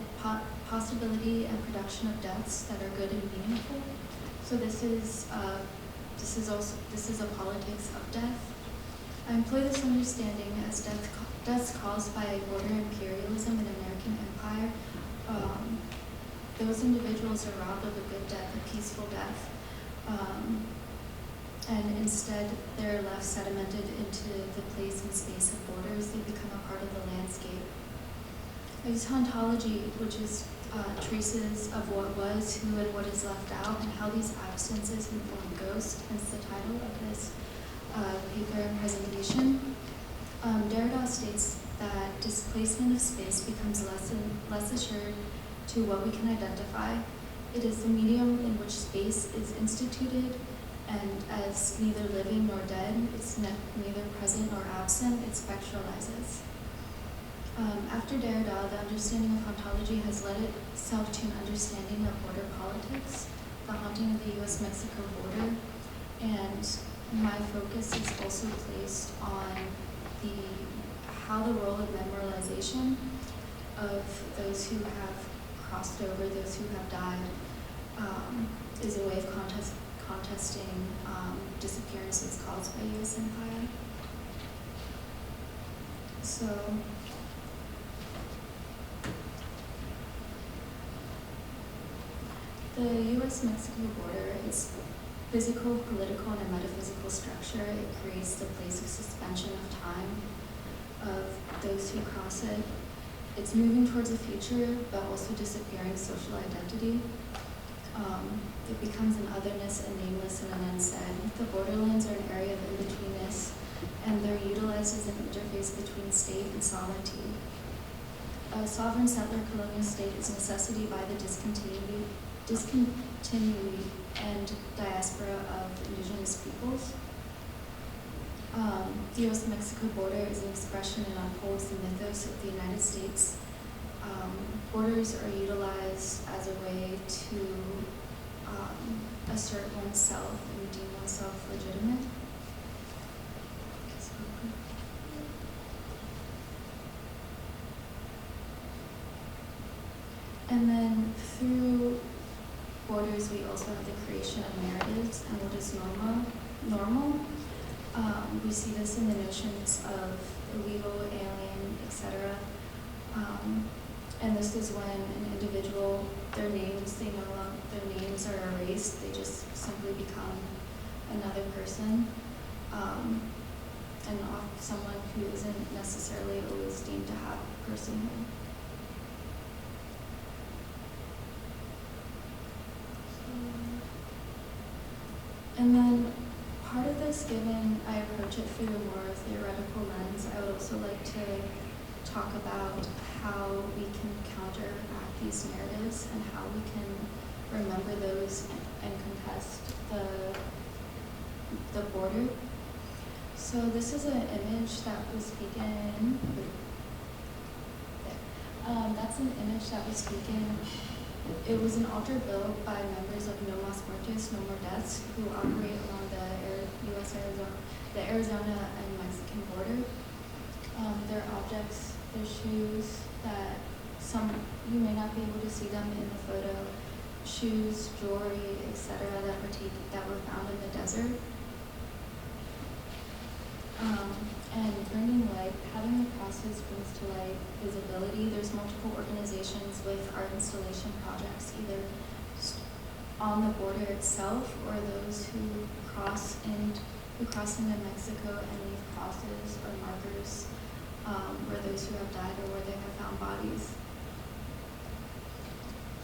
possibility and production of deaths that are good and meaningful. So this is a politics of death. I employ this understanding as deaths caused by border imperialism and American empire. Those individuals are robbed of a good death, a peaceful death, and instead they're left sedimented into the place and space of borders. They become a part of the landscape. There's ontology, which is traces of what was, who, and what is left out, and how these absences inform ghosts, hence the title of this paper and presentation. Derrida states that displacement of space becomes less assured to what we can identify. It is the medium in which space is instituted, and as neither living nor dead, it's neither present nor absent, it spectralizes. After Derrida, the understanding of ontology has led itself to an understanding of border politics, the haunting of the U.S.-Mexico border, and my focus is also placed on how the role of memorialization of those who have crossed over, those who have died, is a way of contesting disappearances caused by U.S. empire. So, the U.S.-Mexico border is physical, political, and a metaphysical structure. It creates the place of suspension of time of those who cross it. It's moving towards a future, but also disappearing social identity. It becomes an otherness, a nameless, and an unsaid. The borderlands are an area of in-betweenness, and they're utilized as an interface between state and sovereignty. A sovereign settler colonial state is a necessity by the discontinuity and diaspora of indigenous peoples. The U.S.-Mexico border is an expression and upholds the mythos of the United States. Borders are utilized as a way to assert oneself and deem oneself legitimate. And then through borders, we also have the creation of narratives and what is normal. We see this in the notions of illegal, alien, etc. And this is when an individual, their names are erased. They just simply become another person, and someone who isn't necessarily always deemed to have personhood. And then part of this, given I approach it through a more theoretical lens, I would also like to talk about how we can counteract these narratives and how we can remember those and contest the border. So this is an image that was taken. That's an image that was taken. It was an altar built by members of No Mas Muertes, No More Deaths, who operate along the Arizona and Mexican border. They're objects, they're shoes that you may not be able to see them in the photo. Shoes, jewelry, etc. that were found in the desert. And bringing light, having the crosses brings to light visibility. There's multiple organizations with art installation projects, either on the border itself or those who cross into Mexico and leave crosses or markers where those who have died or where they have found bodies.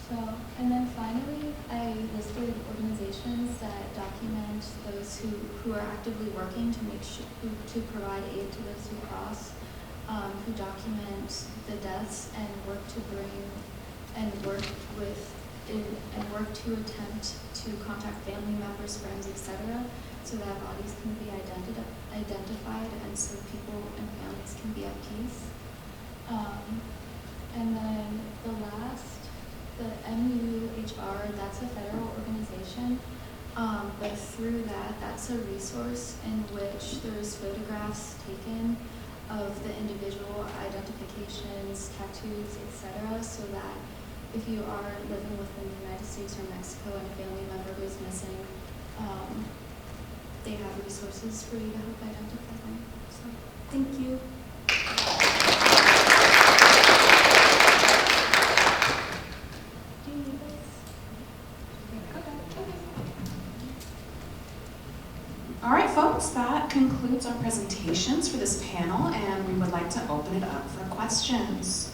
So, and then finally, I listed organizations that document those who are actively working to to provide aid to those who cross, who document the deaths and work to attempt to contact family members, friends, etc., so that bodies can be identified and so people and families can be at peace. And then the MUHR, that's a federal organization, but through that's a resource in which there's photographs taken of the individual identifications, tattoos, etc., so that if you are living within the United States or Mexico and a family member goes missing, they have resources for you to help identify them. So, thank you. All right, folks, that concludes our presentations for this panel, and we would like to open it up for questions.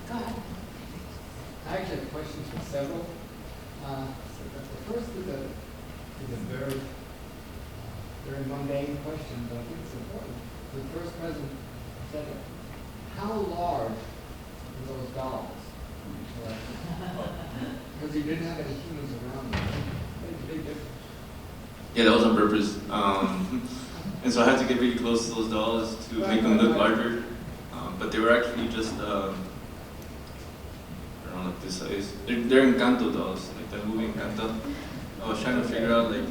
Go ahead. I actually have questions for several. The first is a very mundane question, but I think it's important. The first president said, how large were those dolls? Because he didn't have any humans around him. Made a big difference. Yeah, that was on purpose. And so I had to get really close to those dolls to make them look larger. But they were actually just, I don't know, like this size. They're Encanto dolls, like that movie Encanto. I was trying to figure out, like,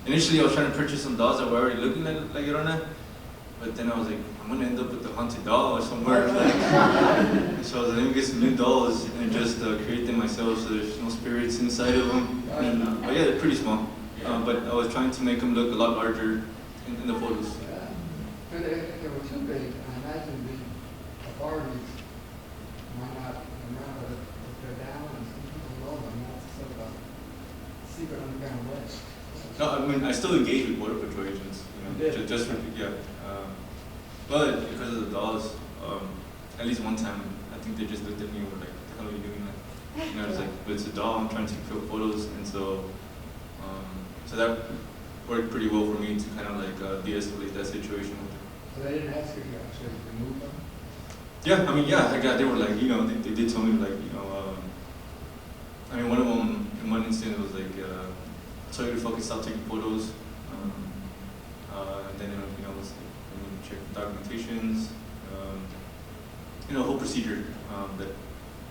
initially I was trying to purchase some dolls that were already looking like Llorona. But then I was like, I'm going to end up with the haunted doll or somewhere. So I was like, let me get some new dolls and just create them myself so there's no spirits inside of them. And, but yeah, they're pretty small. But I was trying to make them look a lot larger in the photos. Yeah. But if they were too big, I imagine the authorities might not remember if they're down and some people know them. That's sort of a secret underground list. No, I mean, I still engage with Border Patrol agents, just for, yeah. But because of the dolls, at least one time, I think they just looked at me and were like, what the hell are you doing that? And I was like, but it's a doll, I'm trying to take photos, and so that worked pretty well for me to kind of like de-escalate that situation with them. So they didn't ask if you actually remove them? Yeah, I mean, yeah, they were like, they did tell me like, I mean, one of them, in one instance, mentioned, it was like, tell you to fucking stop taking photos. And then, you know, it was like, check documentations, whole procedure that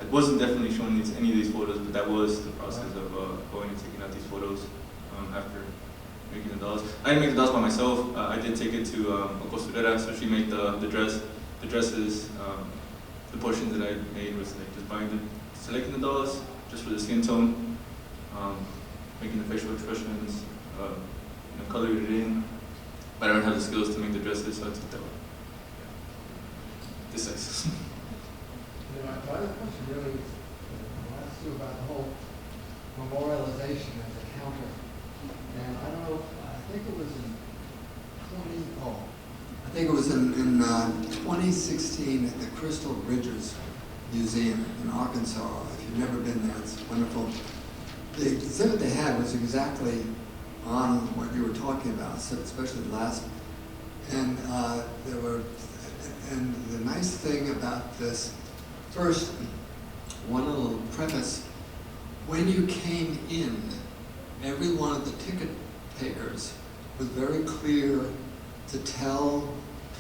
I wasn't definitely showing any of these photos, but that was the process of going and taking out these photos after making the dolls. I didn't make the dolls by myself. I did take it to a costurera, so she made the dresses. The portion that I made was like just selecting the dolls just for the skin tone, making the facial expressions, coloring it in. But I don't have the skills to make the dresses, so I took that one. This size. My other question really wants to about the whole memorialization as a counter. And I don't know, I think it was in 2016 at the Crystal Ridges Museum in Arkansas. If you've never been there, it's wonderful. The exhibit they had was exactly on what you were talking about, especially the last. And and the nice thing about this, first, one little preface, when you came in, every one of the ticket takers was very clear to tell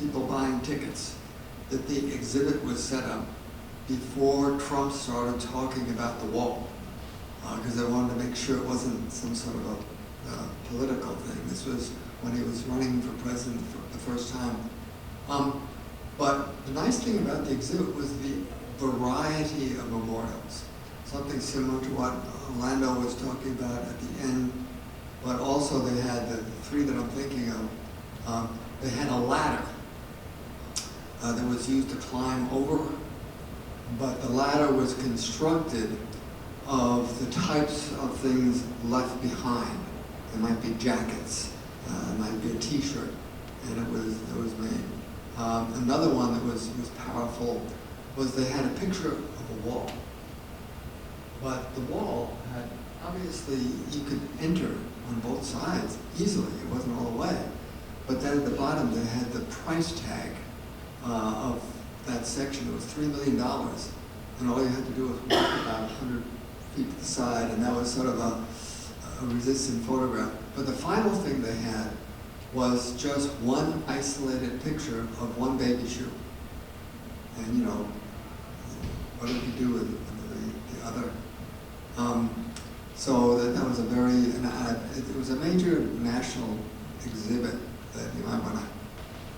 people buying tickets that the exhibit was set up before Trump started talking about the wall, because they wanted to make sure it wasn't some sort of a political thing. This was when he was running for president for the first time. But the nice thing about the exhibit was the variety of memorials, something similar to what Orlando was talking about at the end, but also they had the three that I'm thinking of. They had a ladder that was used to climb over, but the ladder was constructed of the types of things left behind. It might be jackets, it might be a T-shirt, and it was made. Another one that was powerful was they had a picture of a wall, but the wall had, obviously you could enter on both sides easily, it wasn't all the way, but then at the bottom they had the price tag of that section. It was $3 million, and all you had to do was walk about 100 feet to the side, and that was sort of a resistant photograph. But the final thing they had was just one isolated picture of one baby shoe. And what did you do with the other? So that was a very, it was a major national exhibit that you might want to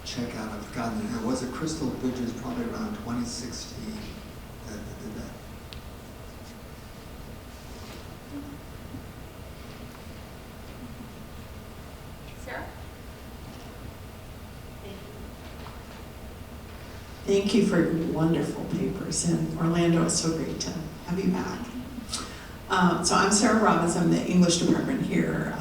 check out. I've forgotten it. It was at Crystal Bridges probably around 2016 that they did that. Sarah? Thank you for wonderful papers, and Orlando, it's so great to have you back. So I'm Sarah Robbins. I'm the English department here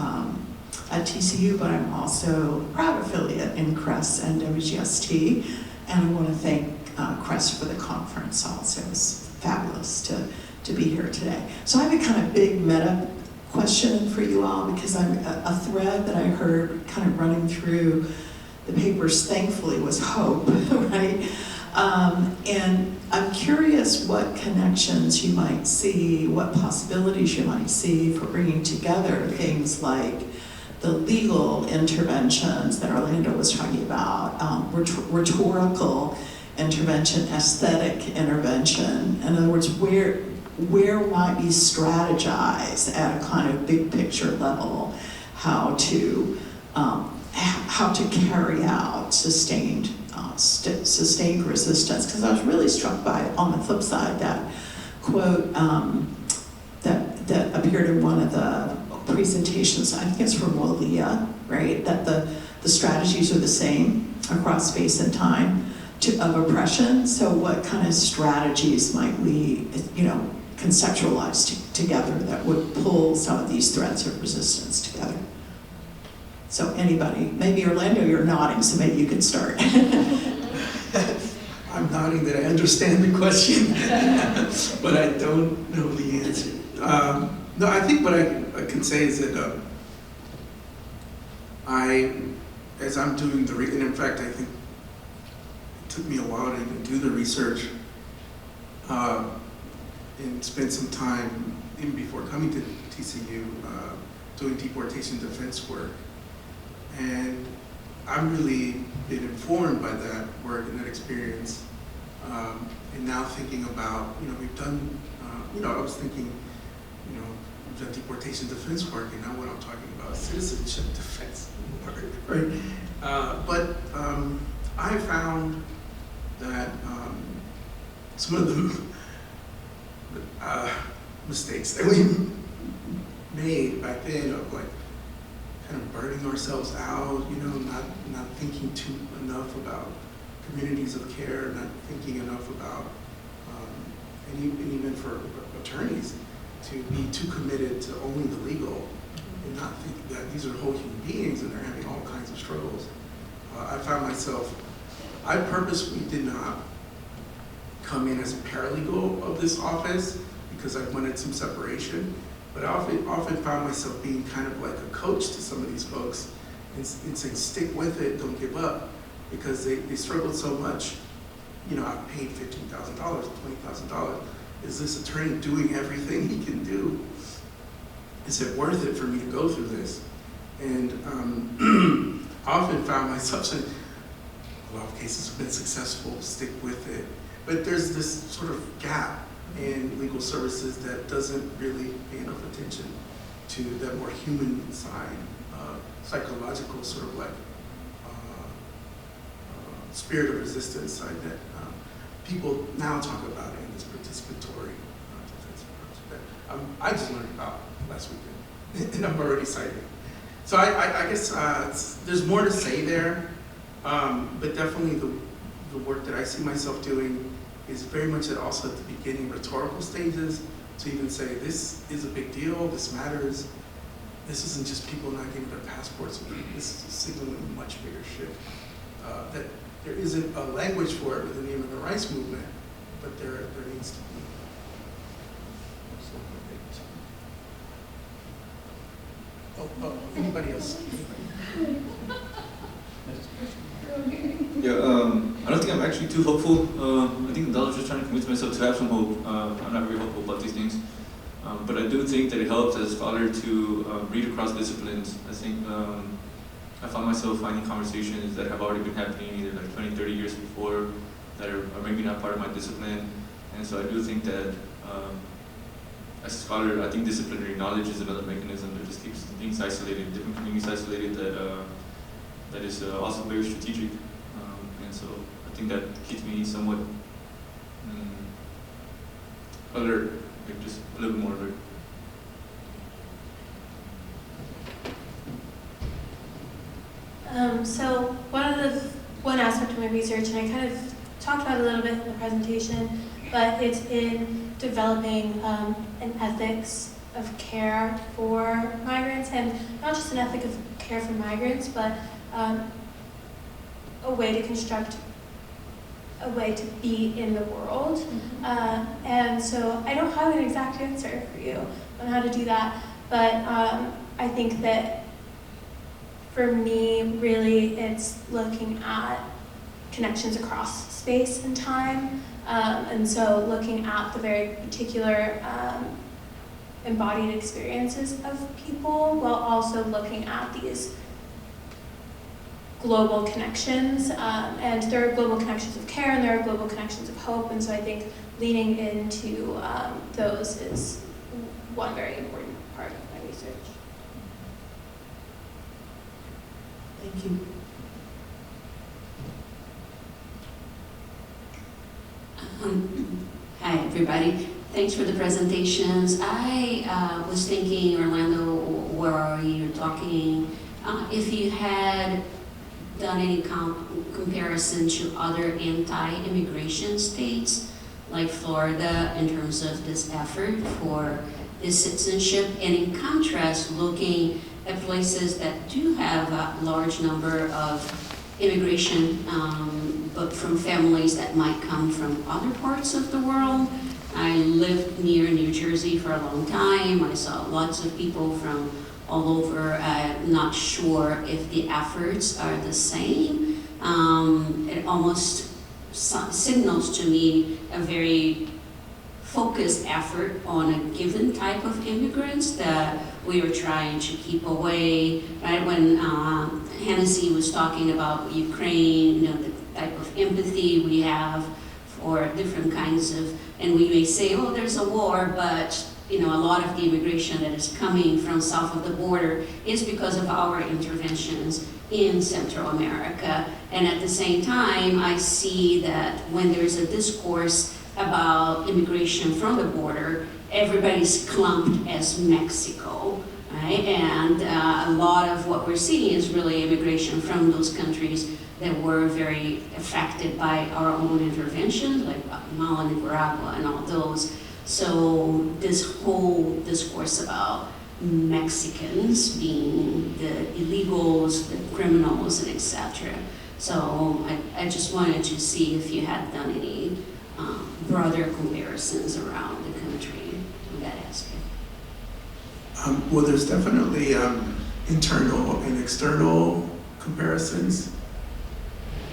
at TCU, but I'm also a proud affiliate in CREST and WGST, and I want to thank CREST for the conference also. It was fabulous to be here today. So I have a kind of big meta question for you all, because a thread that I heard kind of running through the papers, thankfully, was hope, right? And I'm curious what connections you might see, what possibilities you might see for bringing together things like the legal interventions that Orlando was talking about, rhetorical intervention, aesthetic intervention. In other words, where might we strategize at a kind of big picture level how to carry out sustained resistance? Because I was really struck by, on the flip side, that quote that appeared in one of the presentations, I think it's from Walia, right? That the strategies are the same across space and time of oppression. So what kind of strategies might we, conceptualize together that would pull some of these threads of resistance together? So anybody, maybe Orlando, you're nodding, so maybe you could start. I'm nodding that I understand the question, but I don't know the answer. No, I think what I can say is that as I'm doing and in fact, I think it took me a while to even do the research and spend some time even before coming to TCU, doing deportation defense work. And I'm really been informed by that work and that experience. And now thinking about, we've done, I was thinking, we've done deportation defense work, and now what I'm talking about is citizenship defense work, right? But I found that some of the mistakes that we made back then of like kind of burning ourselves out, not thinking enough about communities of care, not thinking enough about, and even for attorneys, to be too committed to only the legal and not think that these are whole human beings and they're having all kinds of struggles. I found myself, I purposely did not come in as a paralegal of this office because I wanted some separation, but I often found myself being kind of like a coach to some of these folks and saying, stick with it, don't give up, because they struggled so much. I've paid $15,000, $20,000. Is this attorney doing everything he can do? Is it worth it for me to go through this? And I often found myself saying, a lot of cases have been successful, stick with it. But there's this sort of gap in legal services that doesn't really pay enough attention to that more human side, psychological sort of like spirit of resistance side that people now talk about in this participatory defense approach that I just learned about last weekend, and I'm already citing. So I guess there's more to say there, but definitely the work that I see myself doing is very much also at the beginning rhetorical stages to even say this is a big deal, this matters. This isn't just people not getting their passports. This is signaling a much bigger shift. That there isn't a language for it within the immigrant rights movement, but there needs to be. Anybody else? Yeah, I don't think I'm actually too hopeful. I think I was just trying to convince myself to have some hope. I'm not very hopeful about these things. But I do think that it helps as a scholar to read across disciplines. I think I found myself finding conversations that have already been happening either like 20, 30 years before that are maybe not part of my discipline. And so I do think that as a scholar, I think disciplinary knowledge is another mechanism that just keeps things isolated, different communities isolated, that is also very strategic. And so I think that keeps me somewhat alert, like just a little bit more alert. So one aspect of my research, and I kind of talked about it a little bit in the presentation, but it's in developing an ethics of care for migrants, and not just an ethic of care for migrants, but a way to construct a way to be in the world. And so I don't have an exact answer for you on how to do that, but I think that for me, really, it's looking at connections across space and time, and so looking at the very particular embodied experiences of people, while also looking at these global connections, and there are global connections of care and there are global connections of hope, and so I think leaning into those is one very important part of my research. Thank you. Hi, everybody. Thanks for the presentations. I was thinking, Orlando, where you're talking, if you had done any comparison to other anti-immigration states, like Florida, in terms of this effort for this citizenship, and in contrast, looking at places that do have a large number of immigration, but from families that might come from other parts of the world. I lived near New Jersey for a long time. I saw lots of people from all over. I'm not sure if the efforts are the same. It almost signals to me a very focused effort on a given type of immigrants that we are trying to keep away, right? When Hennessy was talking about Ukraine, the type of empathy we have for different kinds of, and we may say, oh, there's a war, but a lot of the immigration that is coming from south of the border is because of our interventions in Central America. And at the same time, I see that when there's a discourse about immigration from the border, everybody's clumped as Mexico, right? And a lot of what we're seeing is really immigration from those countries that were very affected by our own interventions, like Guatemala, Nicaragua, and all those. So this whole discourse about Mexicans being the illegals, the criminals, and etc. So I just wanted to see if you had done any broader comparisons around the country in that aspect. Well, there's definitely internal and external comparisons.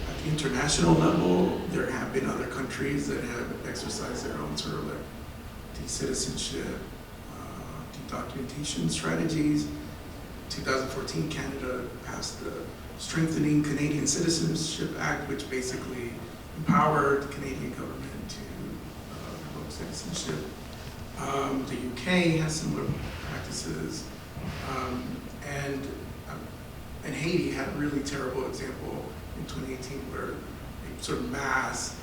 At the international level, there have been other countries that have exercised their own sort of like de-citizenship, de-documentation strategies. 2014, Canada passed the Strengthening Canadian Citizenship Act, which basically empowered the Canadian government to revoke citizenship. The UK has similar practices, and Haiti had a really terrible example in 2018 where they sort of mass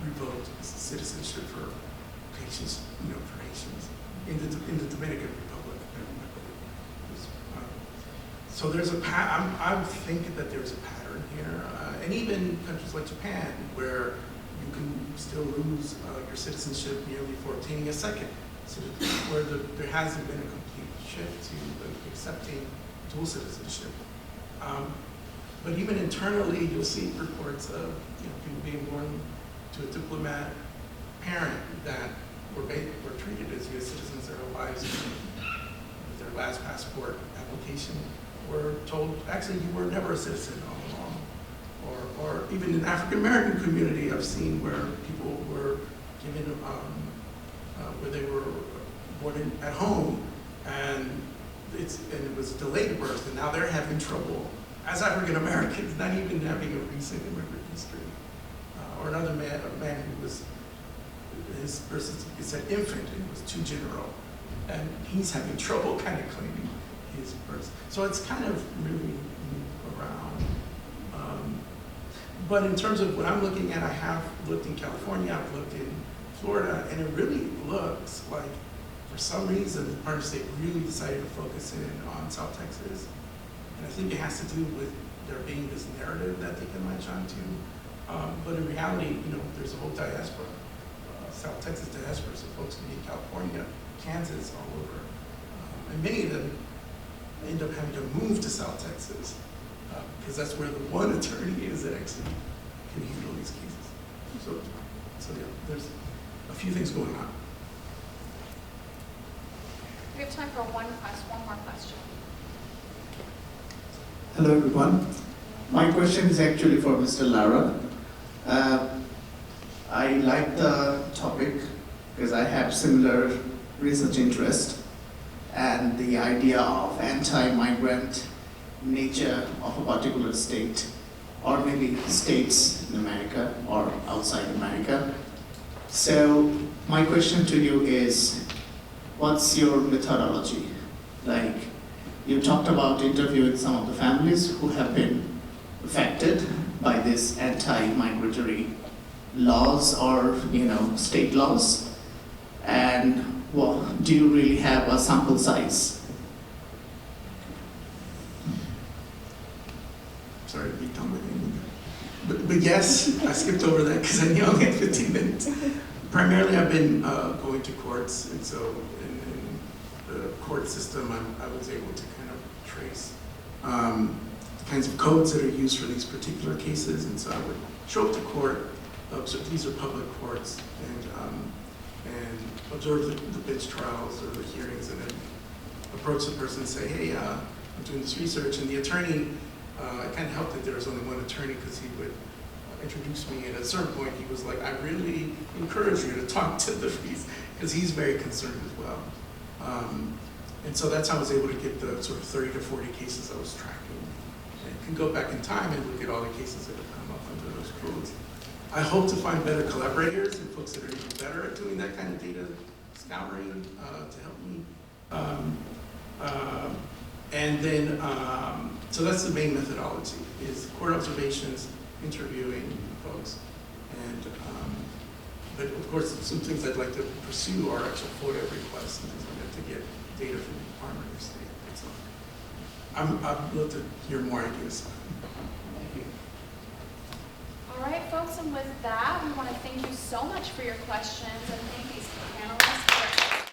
revoked citizenship for Haitians, for Haitians in the Dominican Republic. So there's I think that there's a pattern here, and even countries like Japan, where you can still lose your citizenship merely for obtaining a second citizenship, where there hasn't been a complete shift to accepting dual citizenship. But even internally, you'll see reports of people being born to a diplomat parent that were treated as U.S. citizens their whole lives. With their last passport application, were told, actually, you were never a citizen all along. Or even in the African American community, I've seen where people were given, where they were born at home, and it was delayed birth, and now they're having trouble as African Americans, not even having a recent immigrant history. Or another man, a man who was, his birth certificate said infant, and it was too general, and he's having trouble kind of claiming his birth. So it's kind of moving around. But in terms of what I'm looking at, I have looked in California, I've looked in Florida, and it really looks like, for some reason, the Department of State really decided to focus in on South Texas. And I think it has to do with there being this narrative that they can latch onto. But in reality, there's a whole diaspora, South Texas diaspora, so folks can be in California, Kansas, all over. And many of them end up having to move to South Texas because that's where the one attorney is that actually can handle these cases. So yeah, there's a few things going on. We have time for one more question. Hello everyone. My question is actually for Mr. Lara. I like the topic because I have similar research interest and the idea of anti-migrant nature of a particular state or maybe states in America or outside America. So my question to you is, what's your methodology? Like, you talked about interviewing some of the families who have been affected by this anti-migratory laws or state laws, and well, do you really have a sample size? Sorry to be dumb with you. But yes, I skipped over that because I knew I only had 15 minutes. Primarily, I've been going to courts, and so in the court system, I was able to kind of trace the kinds of codes that are used for these particular cases, and so I would show up to court. So these are public courts, and observe the bench trials or the hearings, and then approach the person and say, hey, I'm doing this research, and the attorney, it kind of helped that there was only one attorney because he would introduced me. And at a certain point, he was like, I really encourage you to talk to the Rees, because he's very concerned as well. And so that's how I was able to get the sort of 30 to 40 cases I was tracking. And you can go back in time and look at all the cases that have come up under those codes. I hope to find better collaborators and folks that are even better at doing that kind of data scouring to help me. And then, so that's the main methodology, is court observations, interviewing folks. And, but of course, some things I'd like to pursue are actual FOIA requests and things like that to get data from the Department of State. So I'd love to hear more ideas. Thank you. All right, folks, and with that, we want to thank you so much for your questions and thank these panelists